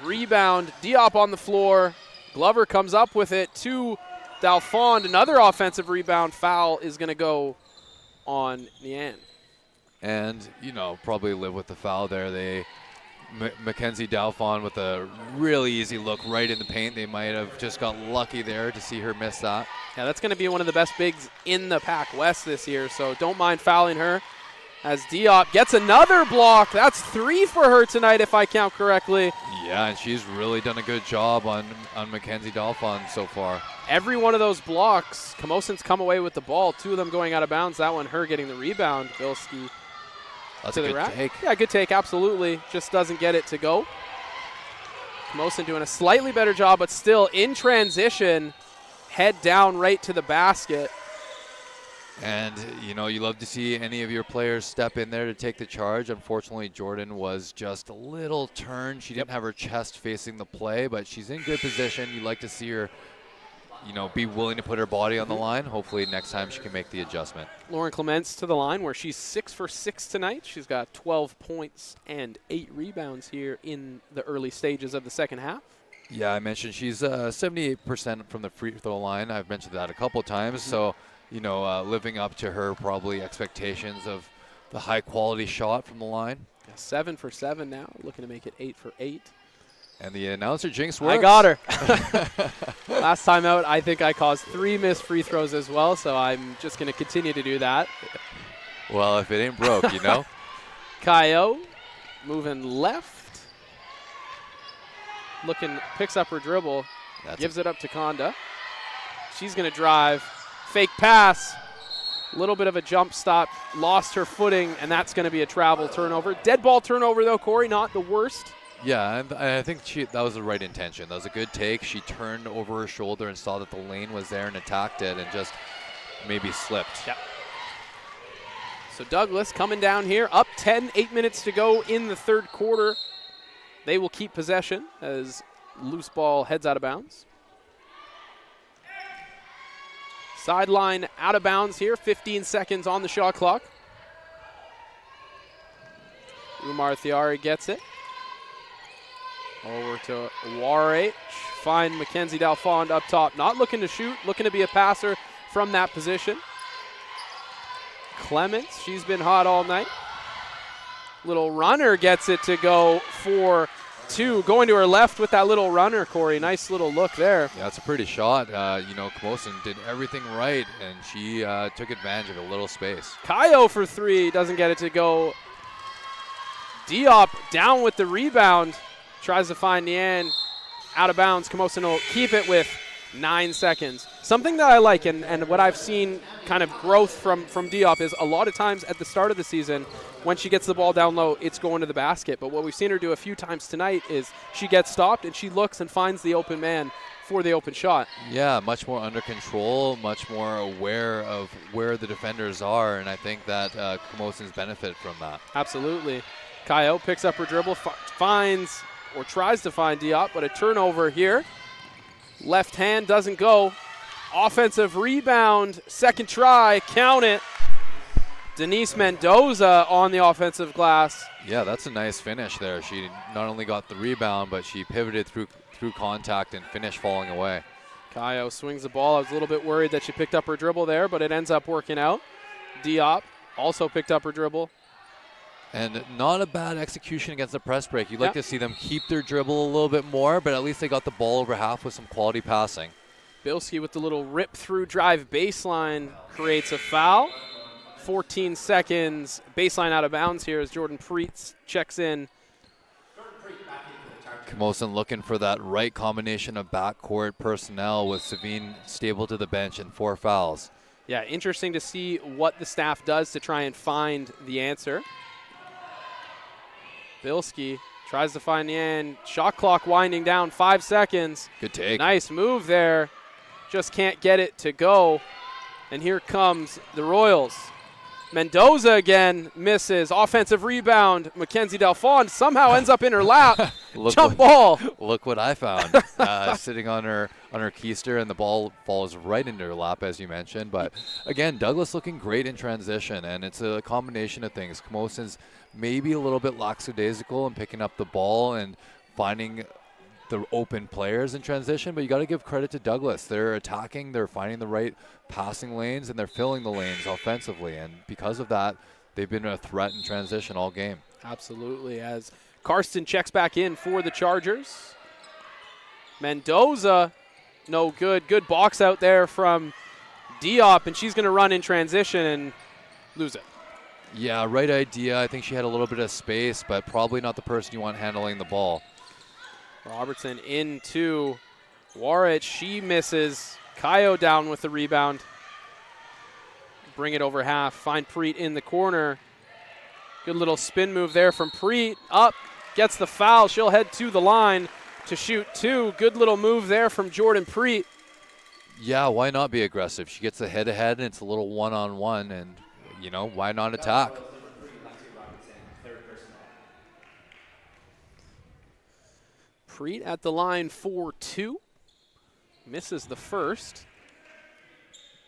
Rebound. Diop on the floor. Glover comes up with it to Dalfond. Another offensive rebound. Foul is going to go on Nian. And, probably live with the foul there. Mackenzie Dalfond with a really easy look right in the paint. They might have just got lucky there to see her miss that. Yeah, that's going to be one of the best bigs in the PACWEST this year, so don't mind fouling her. As Diop gets another block. That's 3 for her tonight, if I count correctly. Yeah, and she's really done a good job on Mackenzie Dalfond so far. Every one of those blocks, Camosun's come away with the ball. 2 of them going out of bounds. That one, her getting the rebound. Bilski. That's a good take. Yeah, good take, absolutely. Just doesn't get it to go. Camosun doing a slightly better job, but still in transition, head down right to the basket. And, you love to see any of your players step in there to take the charge. Unfortunately, Jordan was just a little turned. She didn't have her chest facing the play, but she's in good position. You like to see her, be willing to put her body on the line. Hopefully next time she can make the adjustment. Lauren Clements to the line where she's 6 for 6 tonight. She's got 12 points and 8 rebounds here in the early stages of the second half. Yeah, I mentioned she's 78% from the free throw line. I've mentioned that a couple times. So, living up to her probably expectations of the high quality shot from the line. Yeah, 7 for 7 now, looking to make it 8 for 8. And the announcer jinx works. I got her. Last time out, I think I caused 3 missed free throws as well, so I'm just going to continue to do that. Well, if it ain't broke, Kayo moving left. Picks up her dribble, gives it up to Konda. She's going to drive. Fake pass. A little bit of a jump stop. Lost her footing, and that's going to be a travel turnover. Dead ball turnover, though, Corey, not the worst. Yeah, and I think that was the right intention. That was a good take. She turned over her shoulder and saw that the lane was there and attacked it and just maybe slipped. Yep. So Douglas coming down here, up 10, 8 minutes to go in the third quarter. They will keep possession as loose ball heads out of bounds. Sideline out of bounds here, 15 seconds on the shot clock. Umar Thiari gets it. Over to Warh. Find Mackenzie Dalfond up top. Not looking to shoot, looking to be a passer from that position. Clements, she's been hot all night. Little runner gets it to go for 2. Going to her left with that little runner, Corey. Nice little look there. Yeah, it's a pretty shot. Camosun did everything right, and she took advantage of a little space. Kayo for 3, doesn't get it to go. Diop down with the rebound. Tries to find Nian, out of bounds. Camosun will keep it with 9 seconds. Something that I like and what I've seen kind of growth from Diop is a lot of times at the start of the season, when she gets the ball down low, it's going to the basket. But what we've seen her do a few times tonight is she gets stopped and she looks and finds the open man for the open shot. Yeah, much more under control, much more aware of where the defenders are, and I think that Camosun's benefit from that. Absolutely. Kayo picks up her dribble, finds or tries to find Diop, but a turnover here. Left hand doesn't go. Offensive rebound, second try, count it. Denise Mendoza on the offensive glass. Yeah, that's a nice finish there. She not only got the rebound, but she pivoted through contact and finished falling away. Kayo swings the ball. I was a little bit worried that she picked up her dribble there, but it ends up working out. Diop also picked up her dribble. And not a bad execution against the press break. You'd like to see them keep their dribble a little bit more, but at least they got the ball over half with some quality passing. Bilski with the little rip-through drive baseline creates a foul. 14 seconds, baseline out of bounds here as Jordan Preetz checks in. Camosun looking for that right combination of backcourt personnel with Savine stable to the bench and 4 fouls. Yeah, interesting to see what the staff does to try and find the answer. Bilski tries to find the end. Shot clock winding down, 5 seconds. Good take. Nice move there. Just can't get it to go. And here comes the Royals. Mendoza again misses. Offensive rebound. Mackenzie Delphond somehow ends up in her lap. Jump ball. Look what I found. Sitting on her keister, and the ball falls right into her lap, as you mentioned. But again, Douglas looking great in transition, and it's a combination of things. Camosun's maybe a little bit lackadaisical in picking up the ball and finding the open players in transition, but you got to give credit to Douglas. They're attacking, they're finding the right passing lanes, and they're filling the lanes offensively. And because of that, they've been a threat in transition all game. Absolutely, as Karsten checks back in for the Chargers. Mendoza, no good. Good box out there from Diop, and she's going to run in transition and lose it. Yeah, right idea. I think she had a little bit of space, but probably not the person you want handling the ball. Robertson into Warich. She misses. Kayo down with the rebound. Bring it over half. Find Preet in the corner. Good little spin move there from Preet. Up. Gets the foul. She'll head to the line to shoot 2. Good little move there from Jordan Preet. Yeah, why not be aggressive? She gets the head-to-head, and it's a little one-on-one, and, you know, why not attack? Preet at the line for 2. Misses the first.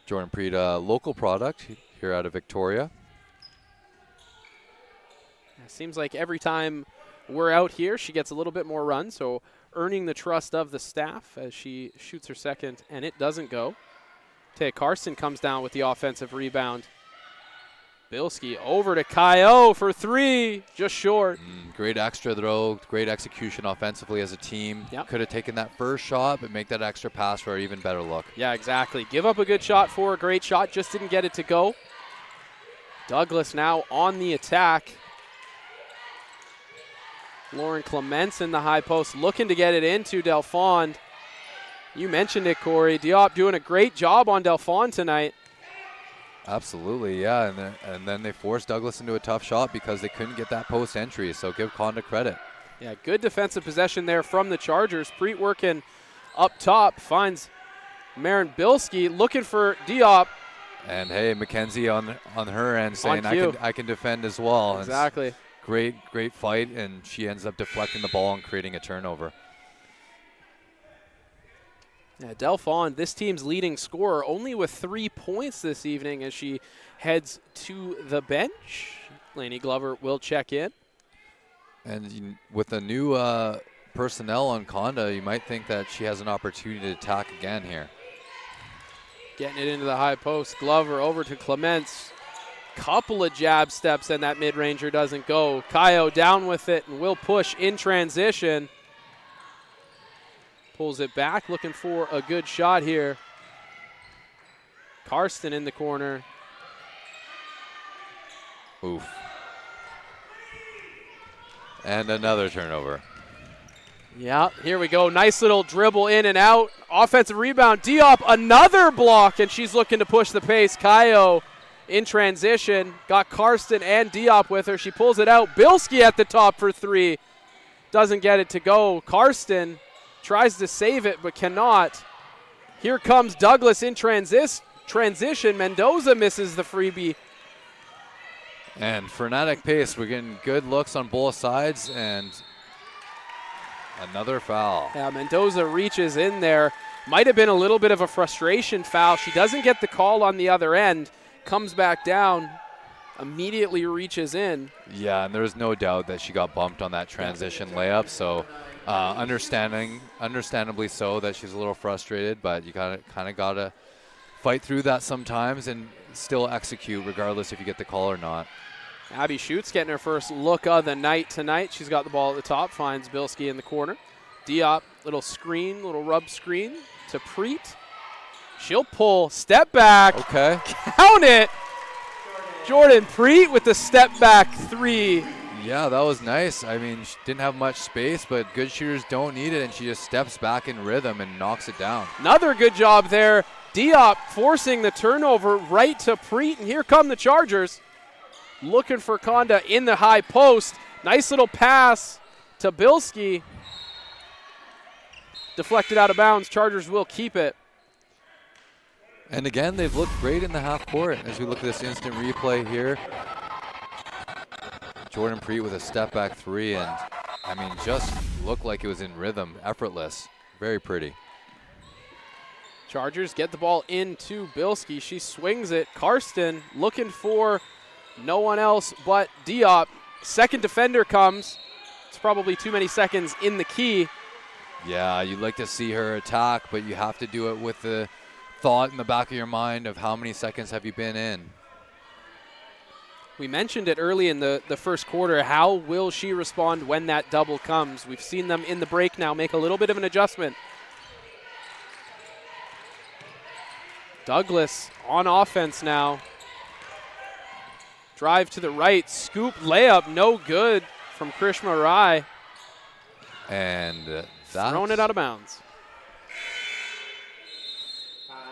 Jordan Preet, local product here out of Victoria. It seems like every time we're out here, she gets a little bit more run, so earning the trust of the staff as she shoots her second, and it doesn't go. Taya Carson comes down with the offensive rebound. Bilski over to Kayo for 3, just short. Great extra throw, great execution offensively as a team. Yep. Could have taken that first shot, but make that extra pass for an even better look. Yeah, exactly. Give up a good shot for a great shot, just didn't get it to go. Douglas now on the attack. Lauren Clements in the high post, looking to get it into Delphond. You mentioned it, Corey. Diop doing a great job on Delphond tonight. Absolutely, yeah, and then they forced Douglas into a tough shot because they couldn't get that post entry, so give Conda credit. Yeah, good defensive possession there from the Chargers. Preet working up top, finds Marin Bilski, looking for Diop. And hey, Mackenzie on her end saying I can defend as well. Exactly. Great fight, and she ends up deflecting the ball and creating a turnover. Yeah, Delphond, this team's leading scorer, only with 3 points this evening as she heads to the bench. Lainey Glover will check in. And with the new personnel on Conda, you might think that she has an opportunity to attack again here. Getting it into the high post. Glover over to Clements. Couple of jab steps, and that mid-ranger doesn't go. Kayo down with it and will push in transition. Pulls it back, looking for a good shot here. Karsten in the corner. Oof. And another turnover. Yeah, here we go. Nice little dribble in and out. Offensive rebound. Diop, another block, and she's looking to push the pace. Kayo in transition. Got Karsten and Diop with her. She pulls it out. Bilski at the top for 3. Doesn't get it to go. Karsten tries to save it, but cannot. Here comes Douglas in transition. Mendoza misses the freebie. And frenetic pace. We're getting good looks on both sides, and Another foul. Yeah, Mendoza reaches in there. Might have been a little bit of a frustration foul. She doesn't get the call on the other end. Comes back down, immediately reaches in. Yeah, and there's no doubt that she got bumped on that transition layup. So understandably so that she's a little frustrated, but you kind of got to fight through that sometimes and still execute regardless if you get the call or not. Abby Schutz getting her first look of the night tonight. She's got the ball at the top, finds Bilski in the corner. Diop, little screen, little rub screen to Preet. She'll pull, step back. Okay. Count it. Jordan Preet with the step back three. Yeah, that was nice. I mean, she didn't have much space, but good shooters don't need it, and she just steps back in rhythm and knocks it down. Another good job there. Diop forcing the turnover right to Preet, and here come the Chargers. Looking for Konda in the high post. Nice little pass to Bilski. Deflected out of bounds. Chargers will keep it. And again, they've looked great in the half court as we look at this instant replay here. Jordan Preet with a step back three, and I mean, just looked like it was in rhythm, effortless. Very pretty. Chargers get the ball into Bilski. She swings it. Karsten looking for no one else but Diop. Second defender comes. It's probably too many seconds in the key. Yeah, you'd like to see her attack, but you have to do it with the thought in the back of your mind of how many seconds have you been in. We mentioned it early in the first quarter. How will she respond when that double comes? We've seen them in the break now make a little bit of an adjustment. Douglas on offense now. Drive to the right, scoop, layup, no good from Krishma Rai. And thrown it out of bounds.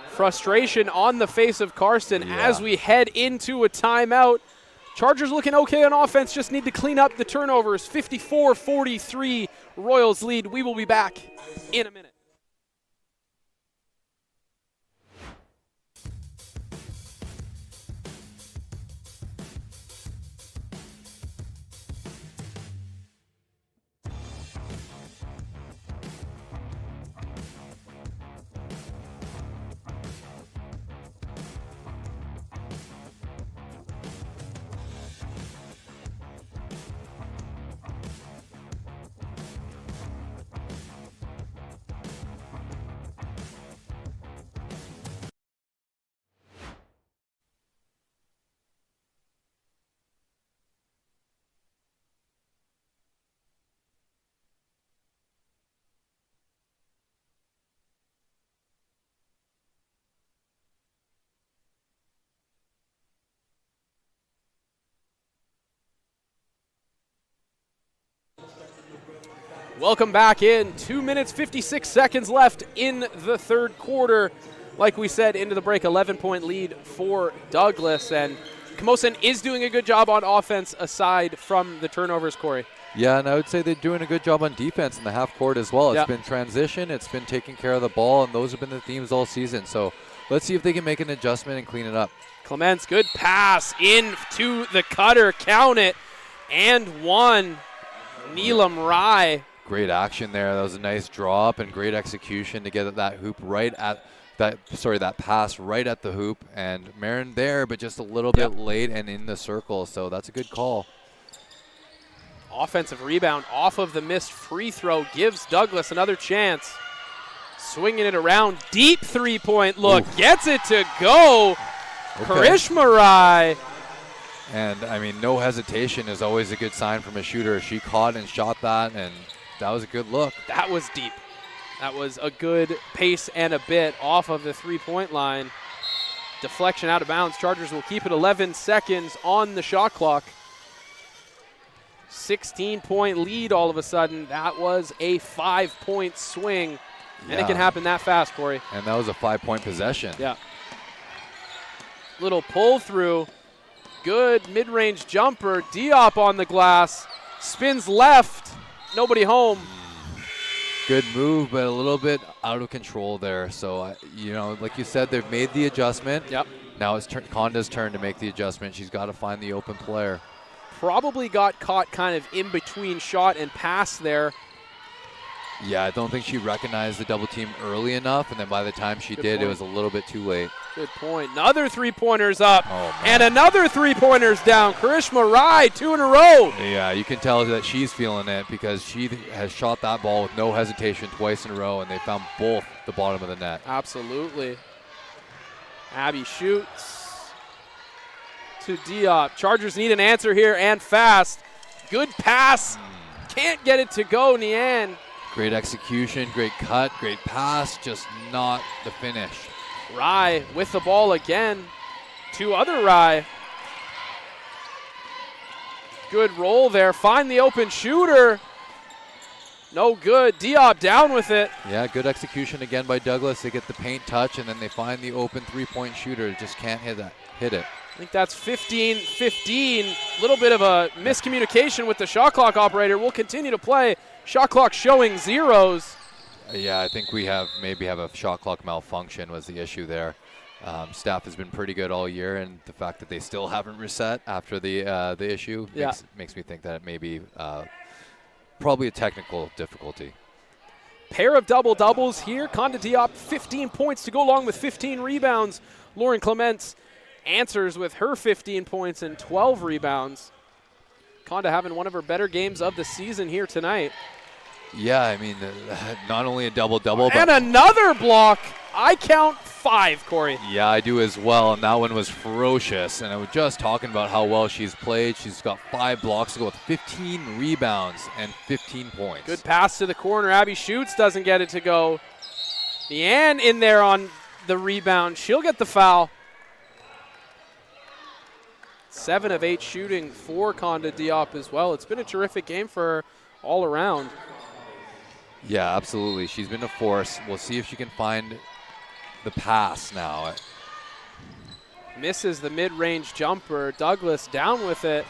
Frustration on the face of Karsten as we head into a timeout. Chargers looking okay on offense, just need to clean up the turnovers. 54-43, Royals lead. We will be back in a minute. Welcome back in. 2 minutes, 56 seconds left in the third quarter. Like we said, into the break, 11-point lead for Douglas. And Camosun is doing a good job on offense aside from the turnovers, Corey. Yeah, and I would say they're doing a good job on defense in the half court as well. It's been transition, it's been taking care of the ball, and those have been the themes all season. So let's see if they can make an adjustment and clean it up. Clements, good pass into the cutter. Count it. And one. Neelam Rai. Great action there. That was a nice draw up and great execution to get that hoop right at that pass right at the hoop. And Marin there, but just a little bit late and in the circle. So that's a good call. Offensive rebound off of the missed free throw gives Douglas another chance. Swinging it around, deep three-point look. Ooh. Gets it to go. Karishma Rai. And, I mean, no hesitation is always a good sign from a shooter. She caught and shot that, and that was a good look. That was deep. That was a good pace and a bit off of the three-point line. Deflection out of bounds. Chargers will keep it 11 seconds on the shot clock. 16-point lead all of a sudden. That was a 5-point swing. And it can happen that fast, Corey. And that was a 5-point possession. Yeah. Little pull through. Good mid-range jumper. Diop on the glass. Spins left. Nobody home. Good move, but a little bit out of control there. So, you know, like you said, they've made the adjustment. Yep. Now it's Konda's turn to make the adjustment. She's got to find the open player. Probably got caught kind of in between shot and pass there. Yeah, I don't think she recognized the double team early enough, and then by the time she did, it was a little bit too late. Good point. Another three-pointers up, Oh, and another three-pointers down. Karishma Rai, 2 in a row. Yeah, you can tell that she's feeling it because she has shot that ball with no hesitation twice in a row, and they found both the bottom of the net. Absolutely. Abby shoots to Diop. Chargers need an answer here and fast. Good pass. Can't get it to go, Nian. Great execution, great cut, great pass, just not the finish. Rai with the ball again. 2 other Rai. Good roll there. Find the open shooter. No good. Diop down with it. Yeah, good execution again by Douglas. They get the paint touch, and then they find the open three-point shooter. Just can't hit it. I think that's 15-15. A little bit of a miscommunication with the shot clock operator. We'll continue to play. Shot clock showing zeros. Yeah, I think we maybe have a shot clock malfunction was the issue there. Staff has been pretty good all year, and the fact that they still haven't reset after the issue makes me think that it may be probably a technical difficulty. Pair of double-doubles here. Conda Diop, 15 points to go along with 15 rebounds. Lauren Clements answers with her 15 points and 12 rebounds. Conda having one of her better games of the season here tonight. Yeah, I mean, not only a double-double, and another block. I count 5, Corey. Yeah, I do as well, and that one was ferocious. And I was just talking about how well she's played. She's got 5 blocks to go with 15 rebounds and 15 points. Good pass to the corner. Abby shoots, doesn't get it to go. Leanne in there on the rebound. She'll get the foul. 7 of 8 shooting for Conda Diop as well. It's been a terrific game for her all around. Yeah, absolutely. She's been a force. We'll see if she can find the pass now. Misses the mid-range jumper. Douglas down with it.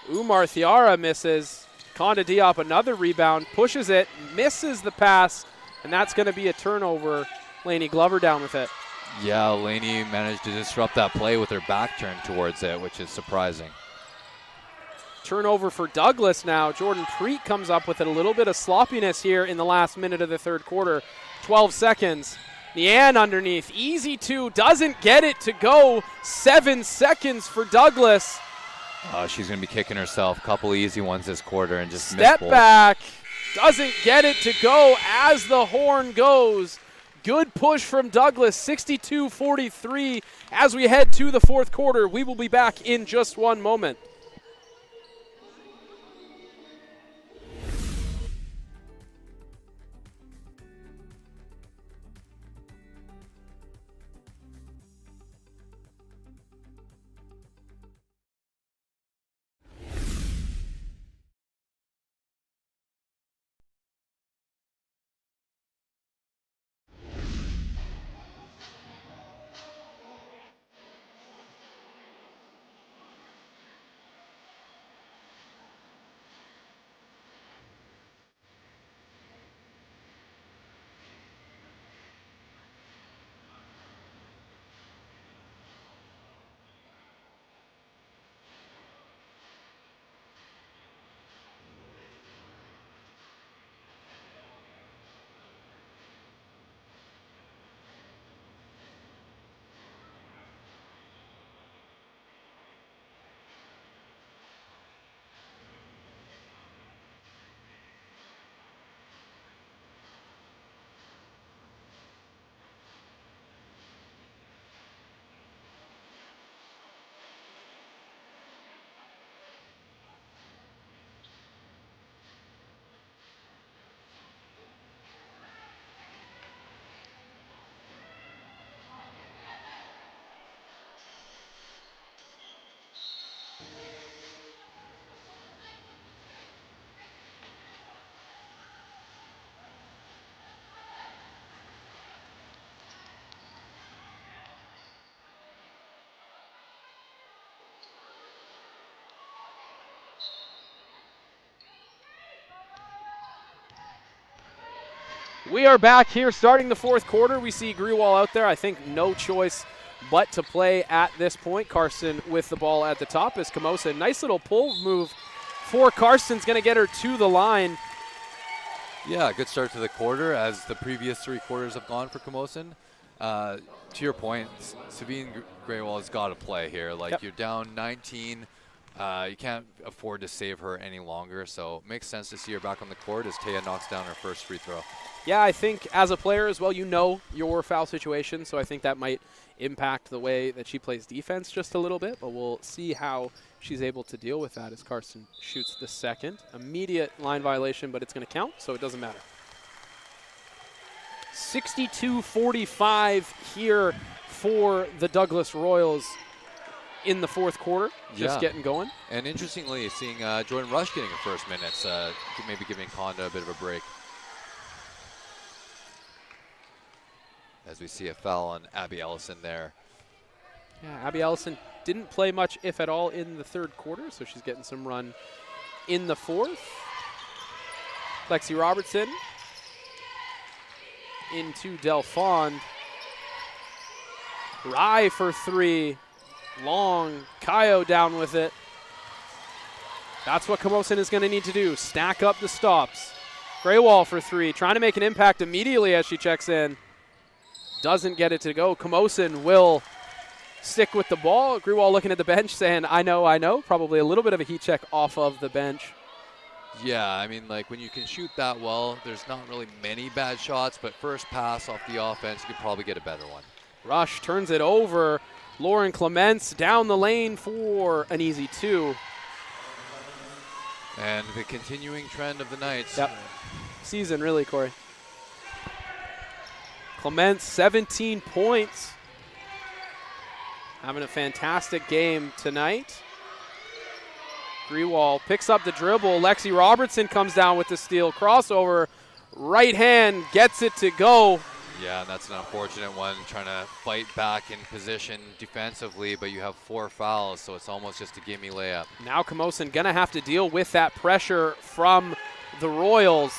Umar Thiara misses. Conda Diop another rebound. Pushes it. Misses the pass. And that's going to be a turnover. Lainey Glover down with it. Yeah, Lainey managed to disrupt that play with her back turned towards it, which is surprising. Turnover for Douglas now. Jordan Preet comes up with it. A little bit of sloppiness here in the last minute of the third quarter. 12 seconds. Leanne underneath. Easy 2. Doesn't get it to go. 7 seconds for Douglas. She's going to be kicking herself. Couple easy ones this quarter and just step back. Doesn't get it to go as the horn goes. Good push from Douglas. 62-43 as we head to the fourth quarter. We will be back in just one moment. We are back here starting the fourth quarter. We see Grewal out there. I think no choice but to play at this point. Carson with the ball at the top is Camosun. Nice little pull move for Karsten's going to get her to the line. Yeah, good start to the quarter as the previous 3 quarters have gone for Camosun. To your point, Savine Graywall has got to play here. Like, Yep. you're down 19. You can't afford to save her any longer, so it makes sense to see her back on the court as Taya knocks down her first free throw. Yeah, I think as a player as well, you know your foul situation, so I think that might impact the way that she plays defense just a little bit, but we'll see how she's able to deal with that as Karsten shoots the second. Immediate line violation, but it's going to count, so it doesn't matter. 62-45 here for the Douglas Royals in the fourth quarter, just getting going. And interestingly, seeing Jordan Rush getting her first minutes, maybe giving Conda a bit of a break. As we see a foul on Abby Ellison there. Yeah, Abby Ellison didn't play much, if at all, in the third quarter, so she's getting some run in the fourth. Lexi Robertson into Delphond. Rye for 3. Long. Kayo down with it. That's what Camosun is going to need to do. Stack up the stops. Graywall for 3. Trying to make an impact immediately as she checks in. Doesn't get it to go. Camosun will stick with the ball. Graywall looking at the bench saying, I know. Probably a little bit of a heat check off of the bench. Yeah, I mean, like, when you can shoot that well, there's not really many bad shots, but first pass off the offense, you could probably get a better one. Rush turns it over. Lauren Clements down the lane for an easy 2. And the continuing trend of the Knights. Yep. Season, really, Corey. Clements, 17 points. Having a fantastic game tonight. Grewal picks up the dribble. Lexi Robertson comes down with the steal. Crossover. Right hand gets it to go. Yeah, and that's an unfortunate one, trying to fight back in position defensively, but you have 4 fouls, so it's almost just a gimme layup. Now Camosun going to have to deal with that pressure from the Royals.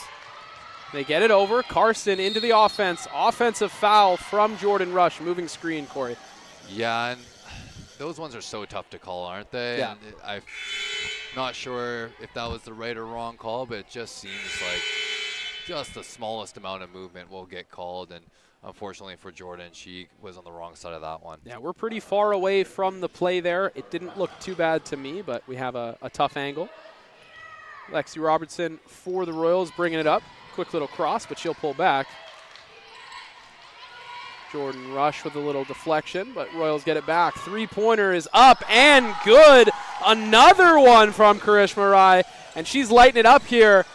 They get it over. Karsten into the offense. Offensive foul from Jordan Rush. Moving screen, Corey. Yeah, and those ones are so tough to call, aren't they? Yeah. And I'm not sure if that was the right or wrong call, but it just seems like just the smallest amount of movement will get called, and unfortunately for Jordan, she was on the wrong side of that one. Yeah, we're pretty far away from the play there. It didn't look too bad to me, but we have a tough angle. Lexi Robertson for the Royals bringing it up. Quick little cross, but she'll pull back. Jordan Rush with a little deflection, but Royals get it back. 3-pointer is up and good. Another one from Karishma Rai, and she's lighting it up here.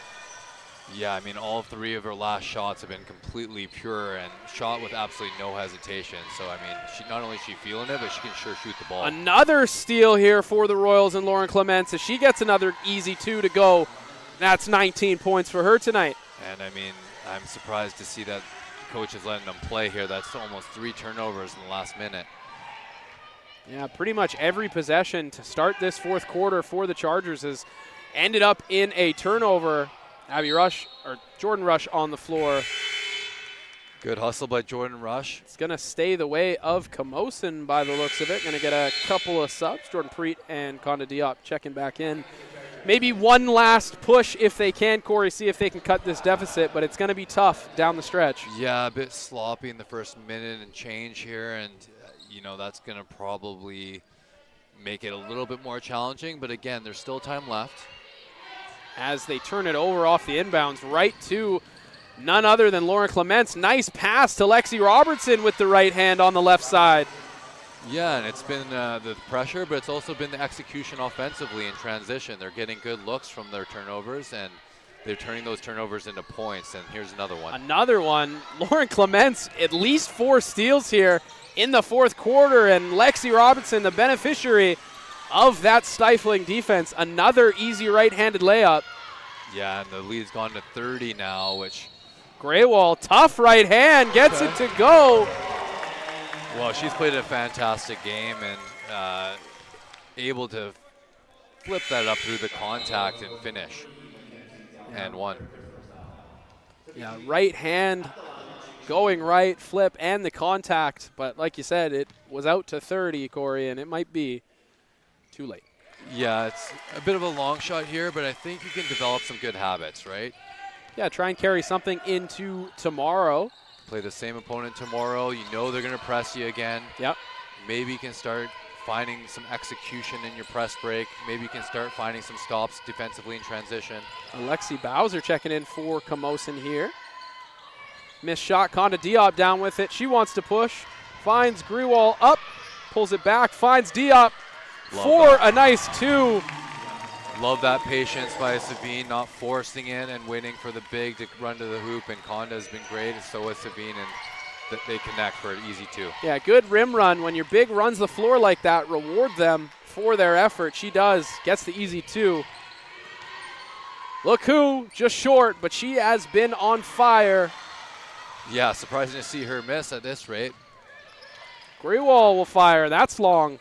Yeah, I mean, all 3 of her last shots have been completely pure and shot with absolutely no hesitation. So, I mean, she not only is she feeling it, but she can sure shoot the ball. Another steal here for the Royals and Lauren Clements as she gets another easy 2 to go. That's 19 points for her tonight. And, I mean, I'm surprised to see that coach is letting them play here. That's almost 3 turnovers in the last minute. Yeah, pretty much every possession to start this fourth quarter for the Chargers has ended up in a turnover. Jordan Rush on the floor. Good hustle by Jordan Rush. It's going to stay the way of Camosun by the looks of it. Going to get a couple of subs. Jordan Preet and Conda Diop checking back in. Maybe one last push if they can, Corey, see if they can cut this deficit, but it's going to be tough down the stretch. Yeah, a bit sloppy in the first minute and change here, and, you know, that's going to probably make it a little bit more challenging, but again, there's still time left. As they turn it over off the inbounds right to none other than Lauren Clements. Nice pass to Lexi Robertson with the right hand on the left side. Yeah, and it's been the pressure, but it's also been the execution offensively in transition. They're getting good looks from their turnovers, and they're turning those turnovers into points, and here's another one. Another one. Lauren Clements, at least 4 steals here in the fourth quarter, and Lexi Robertson, the beneficiary of that stifling defense. Another easy right-handed layup. Yeah, and the lead's gone to 30 now, which... Graywall, tough right hand, gets it to go. Well, she's played a fantastic game and able to flip that up through the contact and finish. And one. Yeah, right hand going right, flip, and the contact. But like you said, it was out to 30, Corey, and it might be too late. Yeah, it's a bit of a long shot here, but I think you can develop some good habits, right? Yeah, try and carry something into tomorrow. Play the same opponent tomorrow. You know they're going to press you again. Yep. Maybe you can start finding some execution in your press break. Maybe you can start finding some stops defensively in transition. Alexi Bowser checking in for Camosun here. Missed shot, Conda Diop down with it. She wants to push, finds Grewal up, pulls it back, finds Diop for a nice 2. Love that patience by Sabine, not forcing in and waiting for the big to run to the hoop, and Conda has been great, and so has Sabine, and they connect for an easy 2. Yeah, good rim run. When your big runs the floor like that, reward them for their effort. She does, gets the easy 2. Look who, just short, but she has been on fire. Yeah, surprising to see her miss at this rate. Grewal will fire, that's long.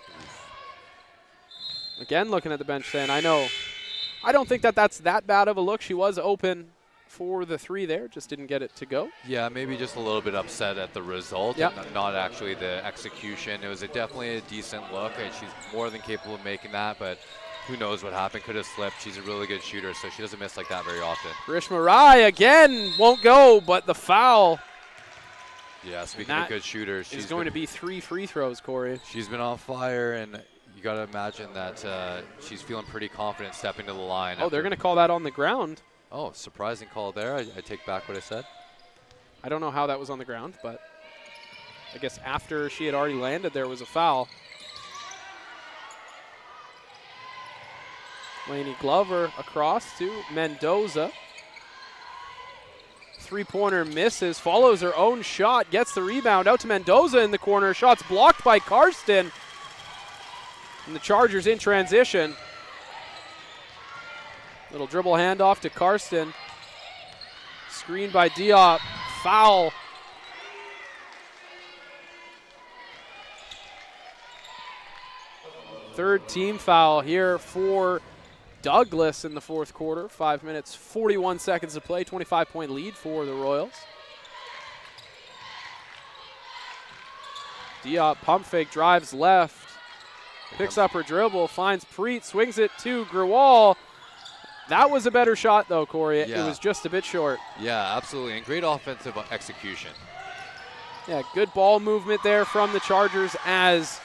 Again, looking at the bench saying, I don't think that's that bad of a look. She was open for the 3 there, just didn't get it to go. Yeah, maybe just a little bit upset at the result, yep. And not actually the execution. It was definitely a decent look, and she's more than capable of making that, but who knows what happened, could have slipped. She's a really good shooter, so she doesn't miss like that very often. Grishma Rai again, won't go, but the foul. Yeah, speaking of good shooters. She's going to be 3 free throws, Corey. She's been on fire, and you got to imagine that she's feeling pretty confident stepping to the line. Oh, they're going to call that on the ground. Oh, surprising call there. I take back what I said. I don't know how that was on the ground, but I guess after she had already landed, there was a foul. Lainey Glover across to Mendoza. 3-pointer misses, follows her own shot, gets the rebound out to Mendoza in the corner. Shots blocked by Karsten. And the Chargers in transition. Little dribble handoff to Karsten. Screened by Diop. Foul. Third team foul here for Douglas in the fourth quarter. 5 minutes, 41 seconds to play. 25-point lead for the Royals. Diop pump fake, drives left. Picks up her dribble, finds Preet, swings it to Grewal. That was a better shot, though, Corey. It was just a bit short. Yeah, absolutely, and great offensive execution. Yeah, good ball movement there from the Chargers as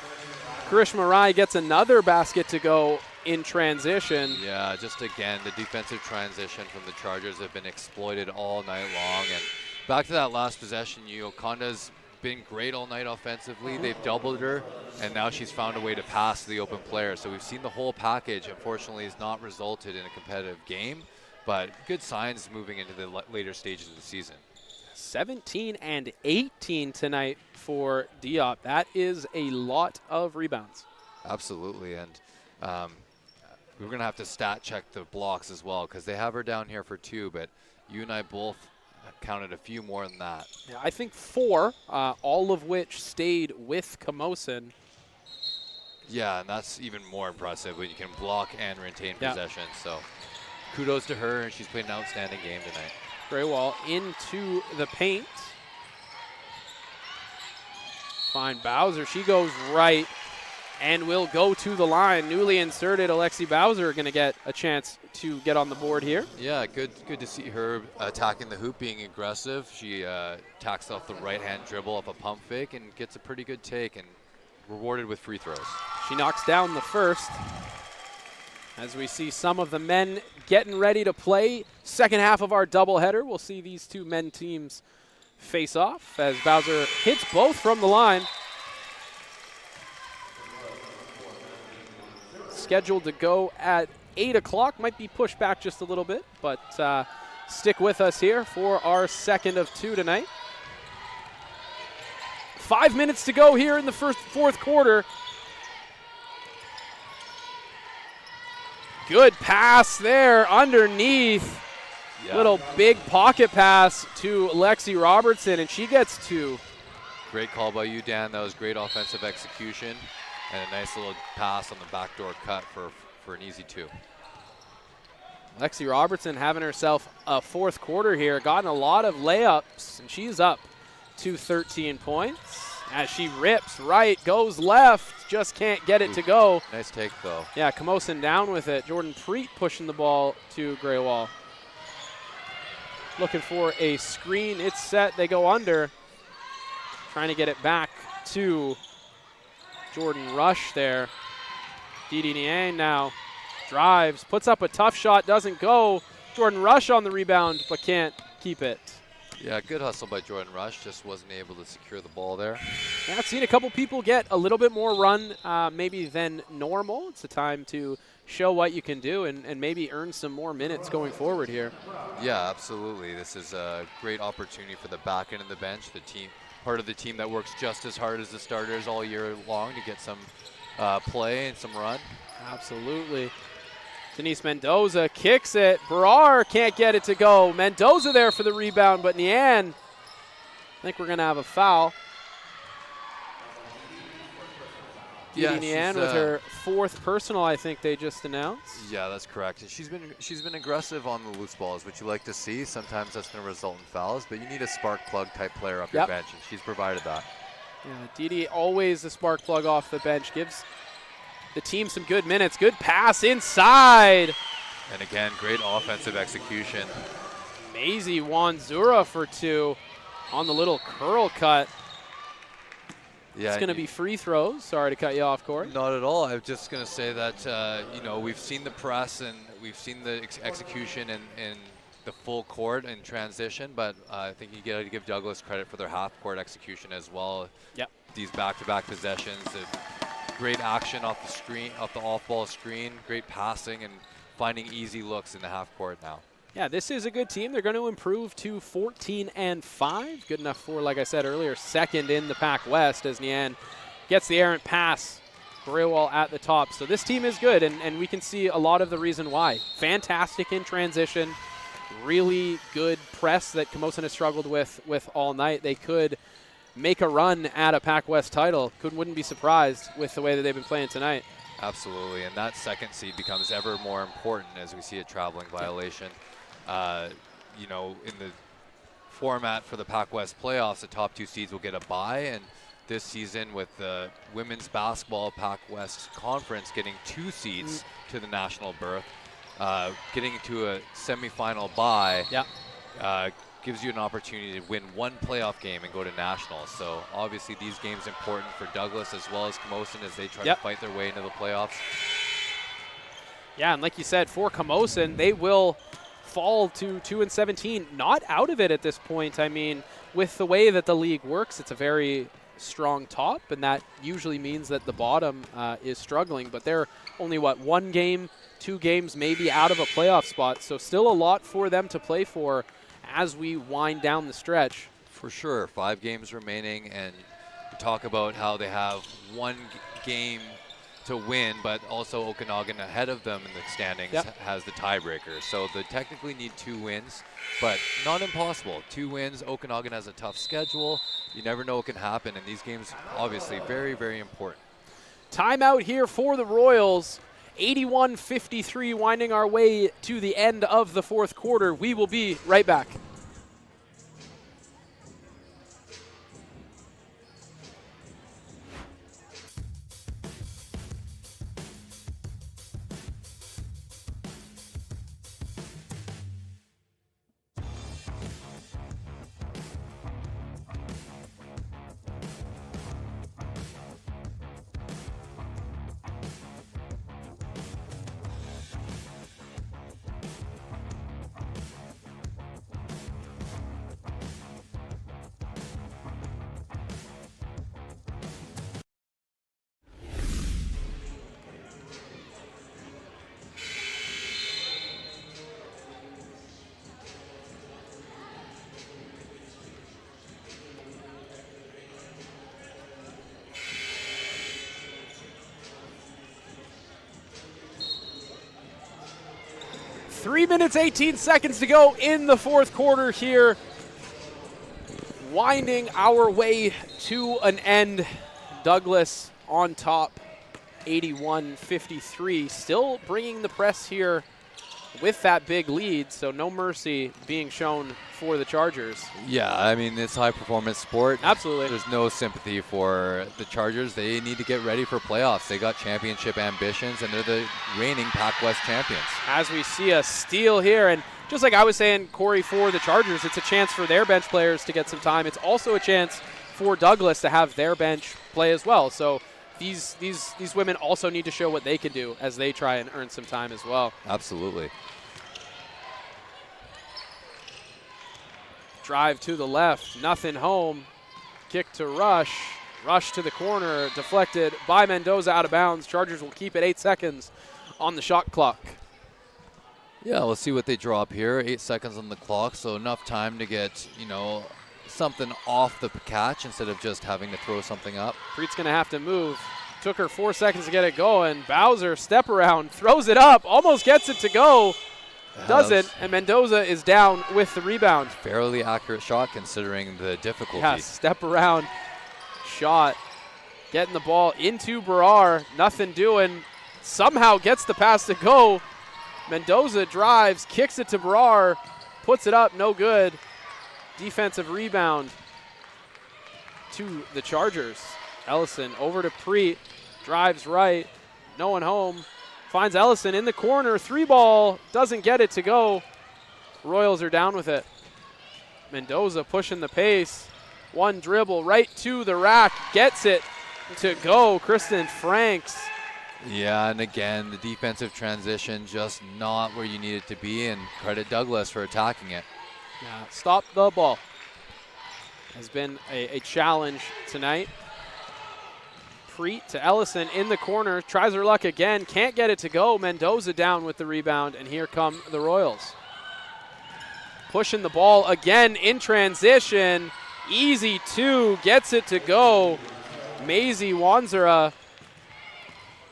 Grishma Rai gets another basket to go in transition. Yeah, just again, the defensive transition from the Chargers have been exploited all night long. And back to that last possession, Conda's been great all night offensively. They've doubled her, and now she's found a way to pass to the open player. So we've seen the whole package. Unfortunately, has not resulted in a competitive game, but good signs moving into the later stages of the season. 17 and 18 tonight for Diop. That is a lot of rebounds. Absolutely, and we're going to have to stat check the blocks as well because they have her down here for 2, but you and I both counted a few more than that. Yeah, I think 4, all of which stayed with Camosun. Yeah, and that's even more impressive when you can block and retain possession. So kudos to her, and she's played an outstanding game tonight. Grewal into the paint. Find Bowser. She goes right and will go to the line. Newly inserted Alexi Bowser going to get a chance to get on the board here. Yeah, good to see her attacking the hoop, being aggressive. She tacks off the right-hand dribble off a pump fake and gets a pretty good take and rewarded with free throws. She knocks down the first. As we see some of the men getting ready to play second half of our doubleheader, we'll see these two men teams face off as Bowser hits both from the line. Scheduled to go at 8 o'clock, might be pushed back just a little bit, but stick with us here for our second of 2 tonight. 5 minutes to go here in the fourth quarter. Good pass there underneath. Yeah. Little big pocket pass to Lexi Robertson, and she gets 2. Great call by you, Dan. That was great offensive execution and a nice little pass on the backdoor cut for an easy 2. Lexi Robertson having herself a fourth quarter here, gotten a lot of layups, and she's up to 13 points. as she rips right, goes left, just can't get it to go. Nice take, though. Yeah, Camosun down with it. Jordan Preet pushing the ball to Greywall. Looking for a screen. It's set. They go under. Trying to get it back to Jordan Rush there. Didi Niang now drives, puts up a tough shot, doesn't go. Jordan Rush on the rebound, but can't keep it. Yeah, good hustle by Jordan Rush. Just wasn't able to secure the ball there. Yeah, I've seen a couple people get a little bit more run maybe than normal. It's a time to show what you can do and maybe earn some more minutes going forward here. Yeah, absolutely. This is a great opportunity for the back end of the bench, the team, part of the team that works just as hard as the starters all year long to get some play and some run. Absolutely. Denise Mendoza kicks it. Brar can't get it to go. Mendoza there for the rebound, but Nian, I think we're going to have a foul. Yeah, Didi Nian with her 4th personal, I think they just announced. Yeah, that's correct. And she's been aggressive on the loose balls, which you like to see. Sometimes that's going to result in fouls, but you need a spark plug type player off your bench, and she's provided that. Yeah, Didi always the spark plug off the bench, gives the team some good minutes. Good pass inside. And again, great offensive execution. Maisie Wanzura for 2 on the little curl cut. Yeah, it's going to be free throws. Sorry to cut you off, Corey. Not at all. I was just going to say that, you know, we've seen the press and we've seen the execution in the full court and transition, but I think you got to give Douglas credit for their half-court execution as well. Yep. These back-to-back possessions, great action off the screen, off the off-ball screen, great passing and finding easy looks in the half-court now. Yeah, this is a good team. They're going to improve to 14-5. Good enough for, like I said earlier, 2nd in the PACWEST as Nian gets the errant pass. Greywall at the top. So this team is good, and we can see a lot of the reason why. Fantastic in transition. Really good press that Camosun has struggled with all night. They could make a run at a PACWEST title. Wouldn't be surprised with the way that they've been playing tonight. Absolutely, and that 2nd seed becomes ever more important as we see a traveling violation. You know, in the format for the PACWEST playoffs, the top 2 seeds will get a bye, and this season with the women's basketball PACWEST conference getting 2 seeds to the national berth, getting to a semifinal bye gives you an opportunity to win 1 playoff game and go to nationals. So obviously these games important for Douglas as well as Camosun as they try to fight their way into the playoffs. Yeah, and like you said, for Camosun, they will fall to 2-17. Not out of it at this point. I mean, with the way that the league works, it's a very strong top, and that usually means that the bottom is struggling. But they're only, what, 1 game, 2 games maybe out of a playoff spot. So still a lot for them to play for as we wind down the stretch. For sure, 5 games remaining, and talk about how they have 1 game to win, but also Okanagan ahead of them in the standings has the tiebreaker. So they technically need 2 wins, but not impossible. 2 wins. Okanagan has a tough schedule. You never know what can happen, and these games obviously very, very important. Timeout here for the Royals. 81-53, winding our way to the end of the 4th quarter. We will be right back. Three minutes, 18 seconds to go in the 4th quarter here. Winding our way to an end. Douglas on top, 81-53. Still bringing the press here with that big lead, so no mercy being shown for the Chargers. Yeah, I mean, it's high-performance sport. Absolutely. There's no sympathy for the Chargers. They need to get ready for playoffs. They got championship ambitions, and they're the reigning PACWEST champions. As we see a steal here, and just like I was saying, Corey, for the Chargers, it's a chance for their bench players to get some time. It's also a chance for Douglas to have their bench play as well. So these women also need to show what they can do as they try and earn some time as well. Absolutely. Drive to the left, nothing home. Kick to Rush. Rush to the corner, deflected by Mendoza, out of bounds. Chargers will keep it 8 seconds on the shot clock. Yeah, we'll see what they draw up here. 8 seconds on the clock, so enough time to get, something off the catch instead of just having to throw something up. Preet's going to have to move. Took her 4 seconds to get it going. Bowser, step around, throws it up, almost gets it to go. Doesn't, and Mendoza is down with the rebound. Fairly accurate shot considering the difficulty. Yeah, step around shot. Getting the ball into Barrar, nothing doing. Somehow gets the pass to go. Mendoza drives, kicks it to Barrar, puts it up, no good. Defensive rebound to the Chargers. Ellison over to Preet, drives right, no one home. Finds Ellison in the corner, 3-ball, doesn't get it to go. Royals are down with it. Mendoza pushing the pace. One dribble right to the rack, gets it to go. Kristen Franks. Yeah, and again, the defensive transition just not where you need it to be, and credit Douglas for attacking it. Yeah, stop the ball. Has been a challenge tonight. Preet to Ellison in the corner, tries her luck again, can't get it to go. Mendoza down with the rebound, and here come the Royals. Pushing the ball again in transition. Easy two, gets it to go. Maisie Wanzera.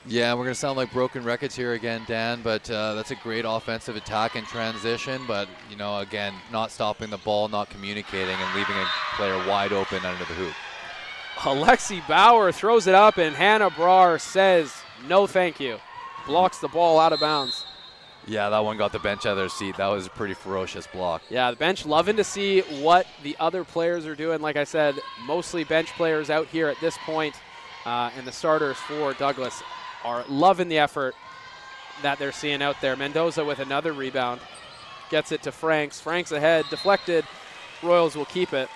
Yeah, we're going to sound like broken records here again, Dan, but that's a great offensive attack in transition. But, again, not stopping the ball, not communicating, and leaving a player wide open under the hoop. Alexi Bauer throws it up, and Hannah Brar says, no thank you. Blocks the ball out of bounds. Yeah, that one got the bench out of their seat. That was a pretty ferocious block. Yeah, the bench loving to see what the other players are doing. Like I said, mostly bench players out here at this point, and the starters for Douglas are loving the effort that they're seeing out there. Mendoza with another rebound. Gets it to Franks. Franks ahead, deflected. Royals will keep it.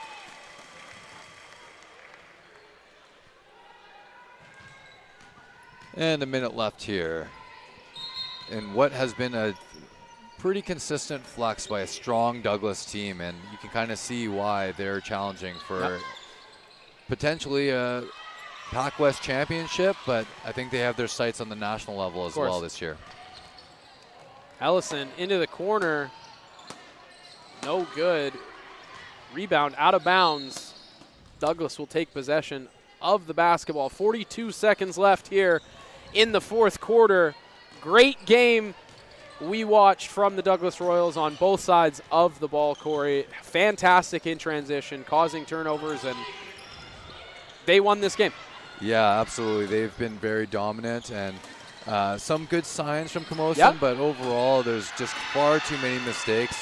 And a minute left here. And what has been a pretty consistent flex by a strong Douglas team, and you can kind of see why they're challenging for potentially a PACWEST championship, but I think they have their sights on the national level as well this year. Ellison into the corner. No good. Rebound out of bounds. Douglas will take possession of the basketball. 42 seconds left here in the fourth quarter. Great game we watched from the Douglas Royals on both sides of the ball, Corey. Fantastic in transition, causing turnovers, and they won this game. Yeah, absolutely. They've been very dominant, and some good signs from Camosun, but overall there's just far too many mistakes.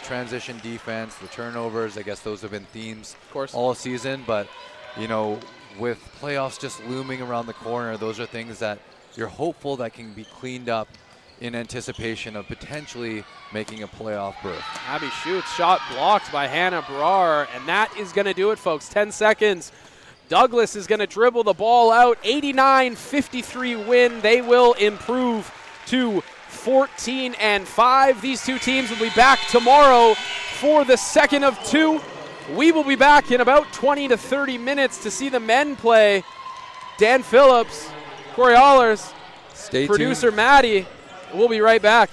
Transition defense, the turnovers, I guess those have been themes all season, but with playoffs just looming around the corner, those are things that you're hopeful that can be cleaned up in anticipation of potentially making a playoff berth. Abby shoots, shot blocked by Hannah Brar, and that is going to do it, folks. 10 seconds. Douglas is going to dribble the ball out. 89-53 win. They will improve to 14-5. These two teams will be back tomorrow for the second of two. We will be back in about 20 to 30 minutes to see the men play. Dan Phillips, Corey Allers, producer tuned. Maddie. We'll be right back.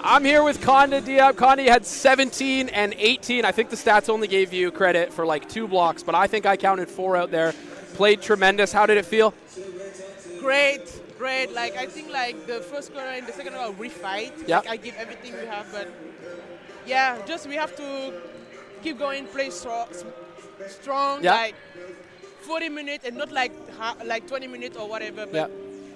I'm here with Conda Diab. Conda, you had 17 and 18. I think the stats only gave you credit for like 2 blocks, but I think I counted 4 out there. Played tremendous. How did it feel? Great. Like, I think like the first quarter and the second quarter we fight. Yeah. Like, I give everything we have, but yeah, just we have to keep going, play strong, Yeah. like 40 minutes and not like 20 minutes or whatever. But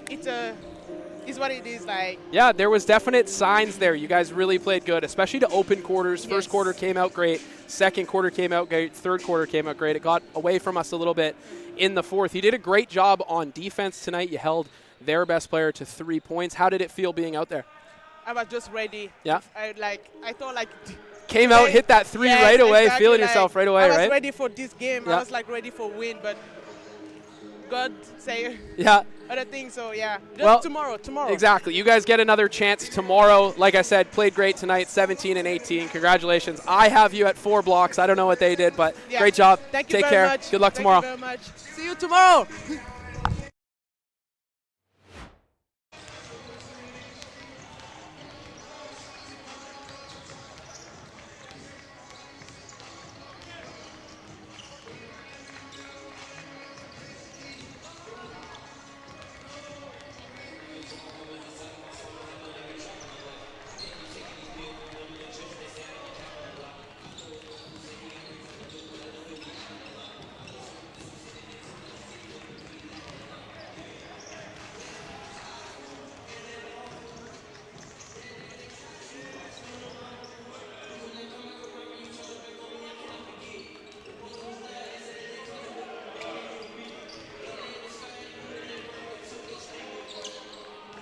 it's what it is. Like, yeah, there was definite signs there. You guys really played good, especially to open quarters. First quarter came out great. Second quarter came out great. Third quarter came out great. It got away from us a little bit in the fourth. You did a great job on defense tonight. You held their best player to 3 points. How did it feel being out there? I was just ready. Yeah. I thought like came out, hit that 3 right away, exactly, feeling like, yourself right away, I was right? ready for this game. Yeah. I was like ready for win, but God say other things. So yeah, just tomorrow. Exactly. You guys get another chance tomorrow. Like I said, played great tonight, 17 and 18. Congratulations. I have you at 4 blocks. I don't know what they did, but great job. Thank you Take very care. much. Good luck tomorrow. Thank you very much. See you tomorrow.